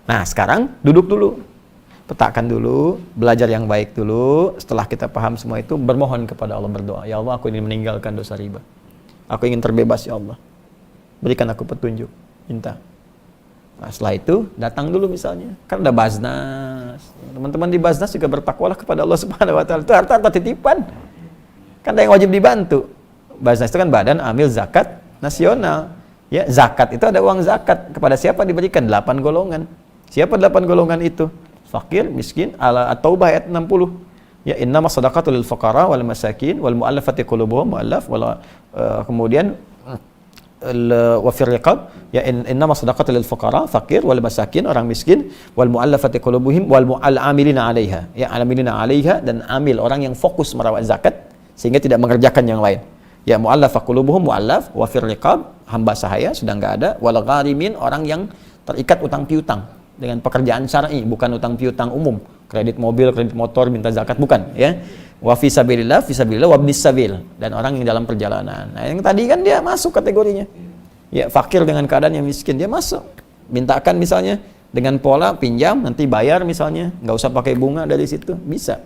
Nah, sekarang duduk dulu, petakan dulu, belajar yang baik dulu. Setelah kita paham semua itu, bermohon kepada Allah, berdoa. Ya Allah, aku ingin meninggalkan dosa riba. Aku ingin terbebas, ya Allah. Berikan aku petunjuk, minta. Nah, setelah itu, datang dulu misalnya. Kan ada Baznas. Teman-teman di Baznas juga bertakwalah kepada Allah Subhanahu wa taala. Itu harta titipan. Kan ada yang wajib dibantu. Baznas itu kan Badan Amil Zakat Nasional. Ya, zakat itu ada uang zakat. Kepada siapa diberikan? 8 golongan. Siapa 8 golongan itu? Fakir, miskin, At-Taubah ayat 60. Ya, innama shadaqatul lil fuqara wal masakin wal mu'allafati qulubuhum mu'allaf kemudian wa fir riqab, ya innama shadaqatul lil fuqara, fakir, wal masakin, orang miskin, wal mu'allafati qulubuhum wal mu'amilina 'alaiha. Ya, amilina 'alaiha, dan amil orang yang fokus merawat zakat sehingga tidak mengerjakan yang lain. Ya, mu'allafa qulubuhum mu'allaf, wa fir riqab, hamba sahaya sudah enggak ada, wal gharimin, orang yang terikat utang piutang dengan pekerjaan syar'i, bukan utang piutang umum, kredit mobil, kredit motor, minta zakat, bukan, ya. Wa fi sabilillah, wa ibnis sabil, dan orang yang dalam perjalanan. Nah, yang tadi kan dia masuk kategorinya. Ya, fakir dengan keadaan yang miskin, dia masuk. Mintakan misalnya dengan pola pinjam, nanti bayar misalnya, nggak usah pakai bunga dari situ, bisa.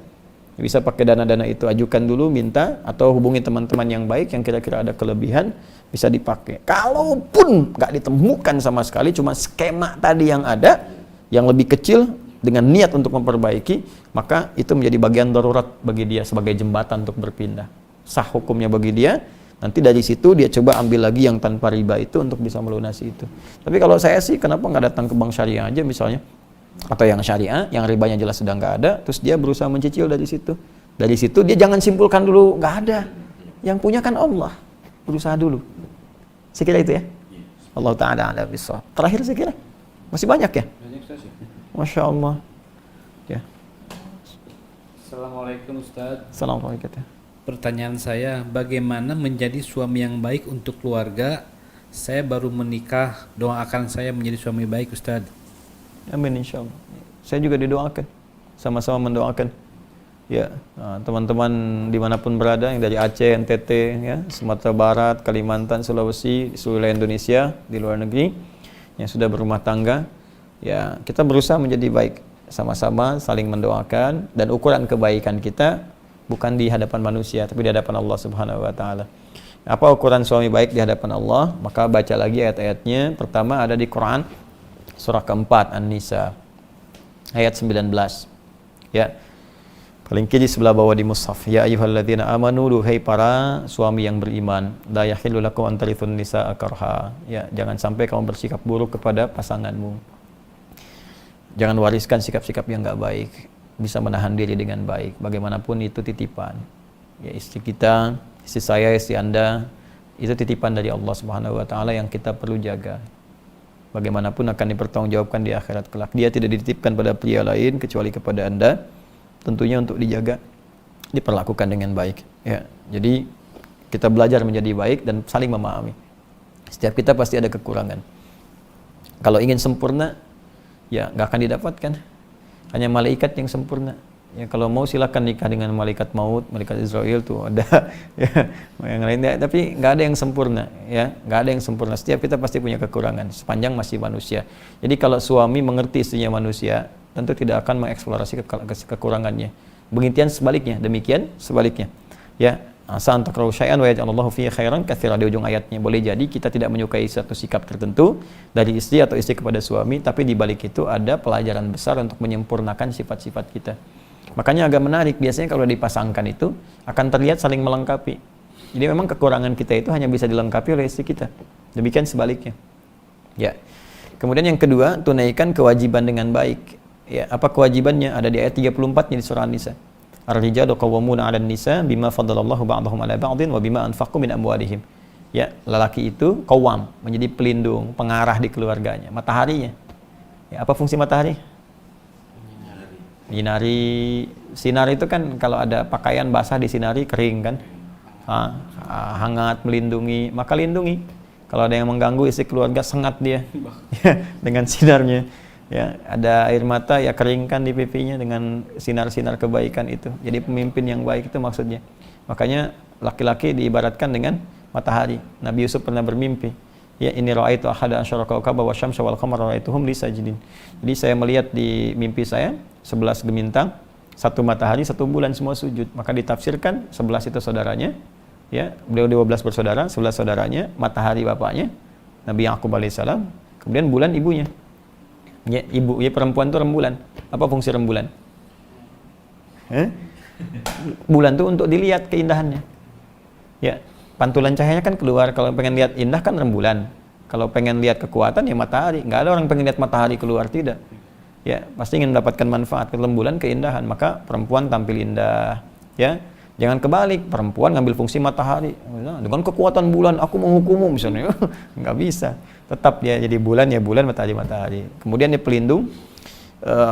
Bisa pakai dana-dana itu, ajukan dulu, minta, atau hubungi teman-teman yang baik yang kira-kira ada kelebihan, bisa dipakai. Kalaupun nggak ditemukan sama sekali, cuma skema tadi yang ada, yang lebih kecil dengan niat untuk memperbaiki, maka itu menjadi bagian darurat bagi dia sebagai jembatan untuk berpindah. Sah hukumnya bagi dia. Nanti dari situ dia coba ambil lagi yang tanpa riba itu untuk bisa melunasi itu. Tapi kalau saya sih, kenapa nggak datang ke bank syariah aja misalnya, atau yang syariah, yang ribanya jelas sudah nggak ada, terus dia berusaha mencicil dari situ. Dari situ dia jangan simpulkan dulu nggak ada. Yang punya kan Allah. Berusaha dulu. Saya kira itu ya. Allah Ta'ala ala bisawab. Terakhir saya kira masih banyak ya. Masya Allah. Ya. Assalamualaikum Ustaz. Assalamualaikum. Pertanyaan saya, bagaimana menjadi suami yang baik untuk keluarga? Saya baru menikah, doakan saya menjadi suami baik Ustaz. Amin, insya Allah. Saya juga didoakan. Sama-sama mendoakan. Ya, teman-teman dimanapun berada yang dari Aceh, NTT, ya, Sumatera Barat, Kalimantan, Sulawesi, di seluruh wilayah Indonesia, di luar negeri yang sudah berumah tangga, ya kita berusaha menjadi baik sama-sama, saling mendoakan, dan ukuran kebaikan kita bukan di hadapan manusia, tapi di hadapan Allah Subhanahu Wa Taala. Apa ukuran suami baik di hadapan Allah? Maka baca lagi ayat-ayatnya. Pertama ada di Quran surah keempat An-Nisa ayat 19. Ya. Paling kiri sebelah bawah di mushaf. Ya ayyuhalladzina amanu, duhai para suami yang beriman, la yahillu lakum an tarithun nisaa karha. Ya, jangan sampai kamu bersikap buruk kepada pasanganmu. Jangan wariskan sikap-sikap yang enggak baik. Bisa menahan diri dengan baik. Bagaimanapun itu titipan. Ya, istri kita, istri saya, istri Anda, itu titipan dari Allah Subhanahu wa taala yang kita perlu jaga. Bagaimanapun akan dipertanggungjawabkan di akhirat kelak. Dia tidak dititipkan pada pria lain kecuali kepada Anda. Tentunya untuk dijaga, diperlakukan dengan baik. Ya, jadi kita belajar menjadi baik dan saling memahami. Setiap kita pasti ada kekurangan. Kalau ingin sempurna, ya nggak akan didapatkan. Hanya malaikat yang sempurna. Ya, kalau mau silakan nikah dengan malaikat maut, malaikat Israel tuh ada. Ya, yang lainnya. Tapi nggak ada yang sempurna. Ya, nggak ada yang sempurna. Setiap kita pasti punya kekurangan. Sepanjang masih manusia. Jadi kalau suami mengerti istrinya manusia, tentu tidak akan mengeksplorasi kekurangannya. Demikian sebaliknya. Ya, asa an takrahu syai'an wa yaj'alallahu fihi khairan katsiran, di ujung ayatnya. Boleh jadi kita tidak menyukai satu sikap tertentu dari istri atau istri kepada suami, tapi di balik itu ada pelajaran besar untuk menyempurnakan sifat-sifat kita. Makanya agak menarik, biasanya kalau dipasangkan itu akan terlihat saling melengkapi. Jadi memang kekurangan kita itu hanya bisa dilengkapi oleh istri kita. Demikian sebaliknya. Ya. Kemudian yang kedua, tunaikan kewajiban dengan baik. Ya, apa kewajibannya? Ada di ayat 34 di surah An-Nisa. Ar-rijalu qawwamuna 'alan nisa bima faddalallahu ba'dahum 'ala ba'din wa bima anfaqu min amwalihim. Ya, lelaki itu qawwam, menjadi pelindung, pengarah di keluarganya, mataharinya. Ya, apa fungsi matahari? Menyinari. Sinar itu kan kalau ada pakaian basah disinari kering kan? Hangat, melindungi, maka lindungi. Kalau ada yang mengganggu isi keluarga, sengat dia dengan sinarnya. Ya, ada air mata, ya keringkan di pipinya dengan sinar-sinar kebaikan itu. Jadi pemimpin yang baik itu maksudnya. Makanya laki-laki diibaratkan dengan matahari. Nabi Yusuf pernah bermimpi, ya inni ra'aitu ahada asyara kawkaba wasyamsa wal qamara ra'aituhum li sajidin. Jadi saya melihat di mimpi saya 11 bintang, 1 matahari, 1 bulan semua sujud. Maka ditafsirkan 11 itu saudaranya, ya, beliau 12 bersaudara, 11 saudaranya, matahari bapaknya, Nabi Yaqub alaihissalam, kemudian bulan ibunya. Ya, ibu, ya perempuan itu rembulan. Apa fungsi rembulan? Bulan itu untuk dilihat keindahannya. Ya, pantulan cahayanya kan keluar. Kalau pengen lihat indah kan rembulan. Kalau pengen lihat kekuatan ya matahari. Nggak ada orang pengen lihat matahari keluar, tidak. Ya, pasti ingin mendapatkan manfaat. Rembulan keindahan, maka perempuan tampil indah. Ya, jangan kebalik, perempuan ngambil fungsi matahari. Dengan kekuatan bulan aku menghukummu misalnya. Nggak bisa. Tetap dia jadi bulan, ya bulan, matahari. Kemudian dia pelindung,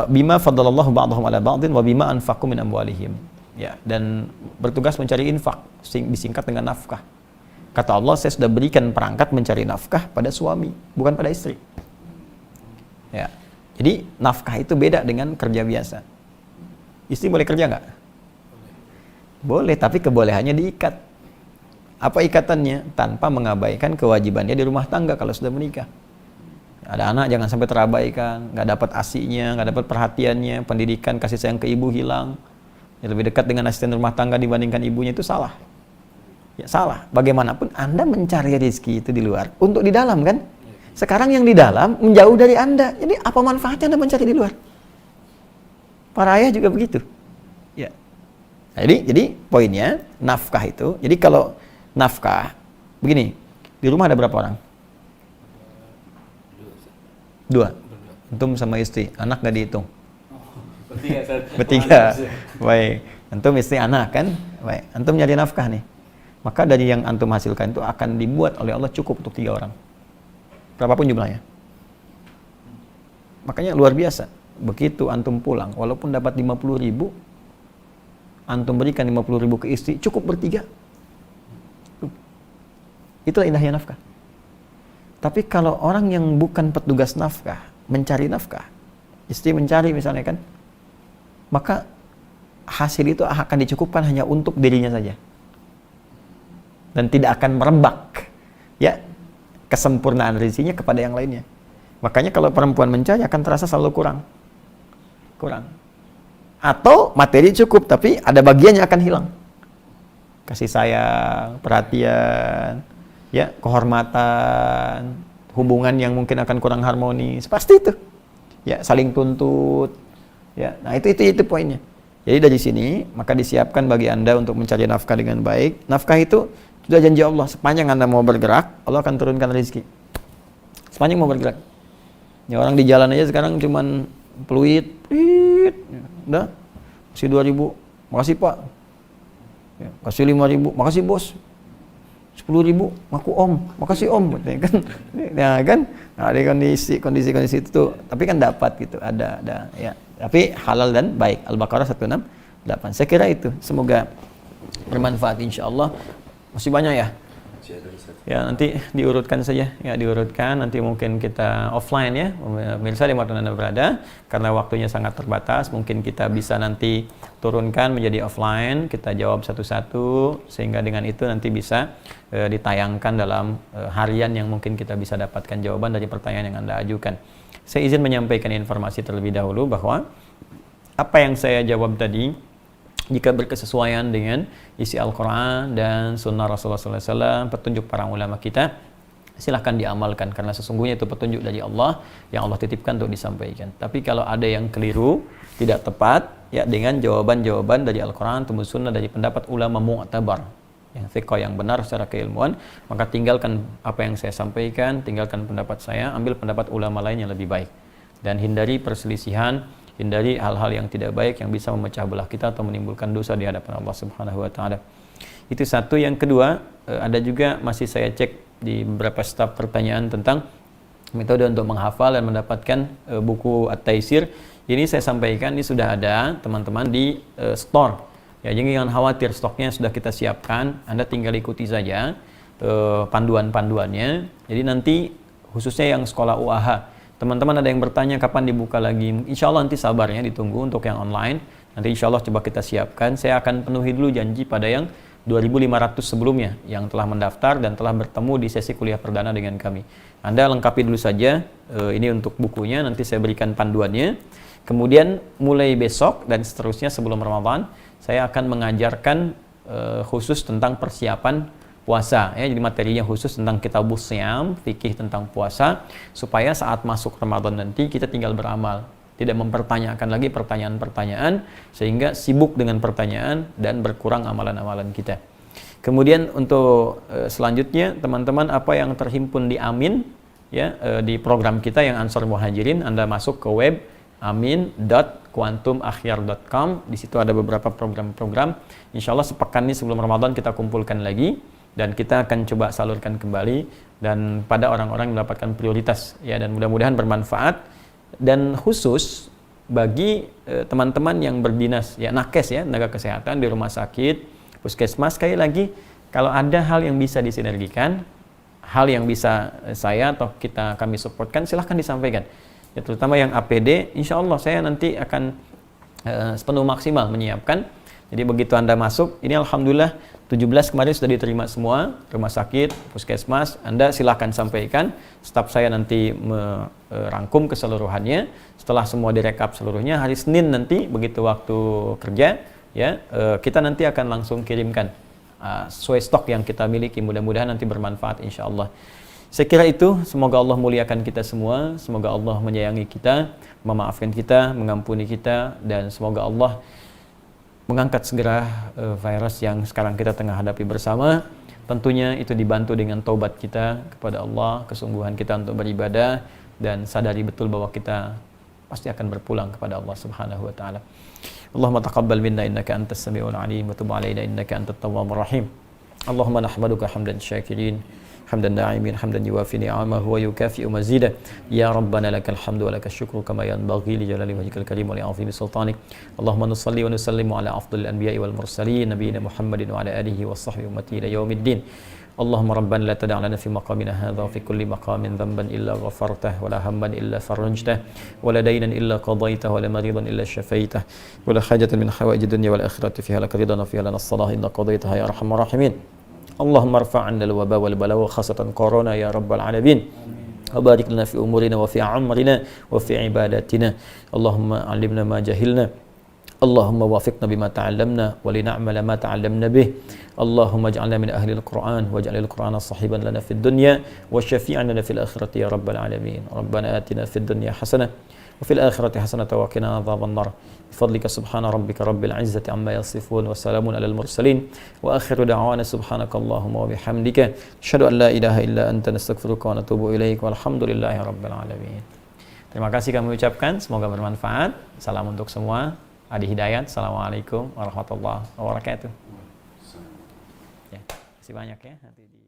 bima faddalallahu ba'dahum 'ala ba'din wa bima anfaqu min amwalihim. Ya, dan bertugas mencari infak, disingkat dengan nafkah. Kata Allah, saya sudah berikan perangkat mencari nafkah pada suami, bukan pada istri. Ya. Jadi nafkah itu beda dengan kerja biasa. Istri boleh kerja nggak? Boleh, tapi kebolehannya diikat. Apa ikatannya? Tanpa mengabaikan kewajibannya di rumah tangga kalau sudah menikah. Ada anak jangan sampai terabaikan, nggak dapat asinya, nggak dapat perhatiannya, pendidikan, kasih sayang ke ibu hilang. Ya, lebih dekat dengan asisten rumah tangga dibandingkan ibunya, itu salah. Ya salah. Bagaimanapun Anda mencari rezeki itu di luar, untuk di dalam kan? Sekarang yang di dalam menjauh dari Anda. Jadi apa manfaatnya Anda mencari di luar? Para ayah juga begitu. Ya. Nah, jadi poinnya nafkah itu. Jadi kalau nafkah, begini, di rumah ada berapa orang? 2. Antum sama istri, anak nggak dihitung? Bertiga. Baik. Antum istri anak kan? Baik. Antum nyari nafkah nih. Maka dari yang antum hasilkan itu akan dibuat oleh Allah cukup untuk 3 orang. Berapapun jumlahnya. Makanya luar biasa. Begitu antum pulang, walaupun dapat 50.000, antum berikan 50.000 ke istri, cukup bertiga. Itulah indahnya nafkah. Tapi kalau orang yang bukan petugas nafkah, mencari nafkah, istri mencari misalnya kan, maka hasil itu akan dicukupkan hanya untuk dirinya saja dan tidak akan merebak ya kesempurnaan rezekinya kepada yang lainnya. Makanya kalau perempuan mencari akan terasa selalu kurang. Atau materi cukup tapi ada bagiannya akan hilang. Kasih sayang, perhatian, ya, kehormatan, hubungan yang mungkin akan kurang harmonis, pasti itu. Ya, saling tuntut. Ya, nah itu poinnya. Jadi dari sini maka disiapkan bagi Anda untuk mencari nafkah dengan baik. Nafkah itu sudah janji Allah, sepanjang Anda mau bergerak, Allah akan turunkan rezeki. Sepanjang mau bergerak. Ya, orang di jalan aja sekarang cuman peluit, udah, kasih 2.000, makasih Pak. Ya, kasih 5.000, makasih Bos. 10.000, ngaku Om, makasih Om, ya kan? Nah, ada kondisi itu tuh, tapi kan dapat gitu, ada ya. Tapi halal dan baik. Al-Baqarah 168. Saya kira itu. Semoga bermanfaat insyaallah. Masih banyak ya? Ya, nanti diurutkan saja. Ya, diurutkan. Nanti mungkin kita offline ya. Pemirsa dimanapun Anda berada. Karena waktunya sangat terbatas. Mungkin kita bisa nanti turunkan menjadi offline. Kita jawab satu-satu. Sehingga dengan itu nanti bisa ditayangkan dalam harian yang mungkin kita bisa dapatkan jawaban dari pertanyaan yang Anda ajukan. Saya izin menyampaikan informasi terlebih dahulu bahwa apa yang saya jawab tadi, jika berkesesuaian dengan isi Al-Quran dan Sunnah Rasulullah SAW, petunjuk para ulama kita, silahkan diamalkan karena sesungguhnya itu petunjuk dari Allah yang Allah titipkan untuk disampaikan. Tapi kalau ada yang keliru, tidak tepat, ya dengan jawaban-jawaban dari Al-Quran, atau Sunnah, dari pendapat ulama mu'tabar, yang thiqah, yang benar secara keilmuan, maka tinggalkan apa yang saya sampaikan, tinggalkan pendapat saya, ambil pendapat ulama lain yang lebih baik. Dan hindari perselisihan, hindari hal-hal yang tidak baik yang bisa memecah belah kita atau menimbulkan dosa di hadapan Allah Subhanahu wa taala. Itu satu. Yang kedua, ada juga masih saya cek di beberapa staf pertanyaan tentang metode untuk menghafal dan mendapatkan buku At-Taisir. Ini saya sampaikan, ini sudah ada teman-teman di store. Ya, jadi jangan khawatir, stoknya sudah kita siapkan. Anda tinggal ikuti saja panduan-panduannya. Jadi nanti khususnya yang sekolah UAH, teman-teman ada yang bertanya kapan dibuka lagi. Insya Allah nanti sabarnya ditunggu untuk yang online. Nanti insya Allah coba kita siapkan. Saya akan penuhi dulu janji pada yang 2.500 sebelumnya yang telah mendaftar dan telah bertemu di sesi kuliah perdana dengan kami. Anda lengkapi dulu saja ini untuk bukunya, nanti saya berikan panduannya. Kemudian mulai besok dan seterusnya sebelum Ramadan, saya akan mengajarkan khusus tentang persiapan puasa, ya. Jadi materinya khusus tentang Kitabus Shiyam, fikih tentang puasa, supaya saat masuk Ramadan nanti kita tinggal beramal, tidak mempertanyakan lagi pertanyaan-pertanyaan sehingga sibuk dengan pertanyaan dan berkurang amalan-amalan kita. Kemudian untuk selanjutnya teman-teman, apa yang terhimpun di Amin, ya, di program kita yang Ansor Muhajirin, Anda masuk ke web amin.quantumakhyar.com. Di situ ada beberapa program-program. Insya Allah sepekan ini sebelum Ramadan kita kumpulkan lagi dan kita akan coba salurkan kembali dan pada orang-orang yang mendapatkan prioritas, ya, dan mudah-mudahan bermanfaat. Dan khusus bagi teman-teman yang berdinas, ya, nakes, ya, tenaga kesehatan di rumah sakit, puskesmas, sekali lagi kalau ada hal yang bisa disinergikan, hal yang bisa saya atau kami supportkan, silahkan disampaikan. Ya, terutama yang APD, insya Allah saya nanti akan sepenuh maksimal menyiapkan. Jadi begitu Anda masuk, ini Alhamdulillah 17 kemarin sudah diterima semua, rumah sakit, puskesmas, Anda silahkan sampaikan, staf saya nanti merangkum keseluruhannya. Setelah semua direkap seluruhnya, hari Senin nanti begitu waktu kerja, ya, kita nanti akan langsung kirimkan sesuai stok yang kita miliki, mudah-mudahan nanti bermanfaat insya Allah. Saya kira itu, semoga Allah muliakan kita semua, semoga Allah menyayangi kita, memaafkan kita, mengampuni kita, dan semoga Allah mengangkat segera virus yang sekarang kita tengah hadapi bersama. Tentunya itu dibantu dengan taubat kita kepada Allah, kesungguhan kita untuk beribadah, dan sadari betul bahwa kita pasti akan berpulang kepada Allah Subhanahu wa taala. Allahumma taqabbal minna innaka antas samiul alim wa tub alaina innaka antat tawwabur rahim. Allahumma nahmaduka hamdan syakirin, حمدا ناعمين حمدا يوافي نعمه ويكافئ مزيدا يا ربنا لك الحمد ولك الشكر كما ينبغي لجلال وجهك الكريم ولعظيم سلطانك اللهم نصلي ونسلم على أفضل الأنبياء والمرسلين نبينا محمد وعلى آله وصحبه أمته إلى يوم الدين اللهم ربنا لا تدع لنا في مقامنا هذا وفي كل مقام ذنبا إلا غفرته ولا هما إلا فرجته ولا دينا إلا قضيته ولا مريضا إلا شفيته ولا حاجة من حوائج الدنيا والآخرة فيها لك رضا وفيها لنا الصلاة إن قضيتها يا أرحم الراحمين. اللهم ارفع عنا الوباء والبلاء وخاصة كورونا يا رب العالمين. وبارك لنا في أمورنا وفي عمرنا وفي عباداتنا. اللهم علمنا ما جهلنا. اللهم وافقنا بما تعلمنا ولنعمل ما تعلمنا به. اللهم اجعلنا من أهل القرآن واجعل القرآن صحيبا لنا في الدنيا وشفيعا لنا في الآخرة يا رب العالمين. ربنا آتنا في الدنيا حسنة وفي الآخرة حسنة وقنا عذاب النار. بفضلك سبحان ربك رب العزة عما يصفون وسلام على المرسلين وآخر دعوانا سبحانك اللهم وبحمدك أشهد أن لا إله إلا أنت نستغفرك ونتوب إليك والحمد لله رب العالمين. Terima kasih kami ucapkan, semoga bermanfaat. Salam untuk semua. Adi Hidayat, Assalamualaikum warahmatullahi wabarakatuh. Ya, terima kasih banyak ya. Nanti di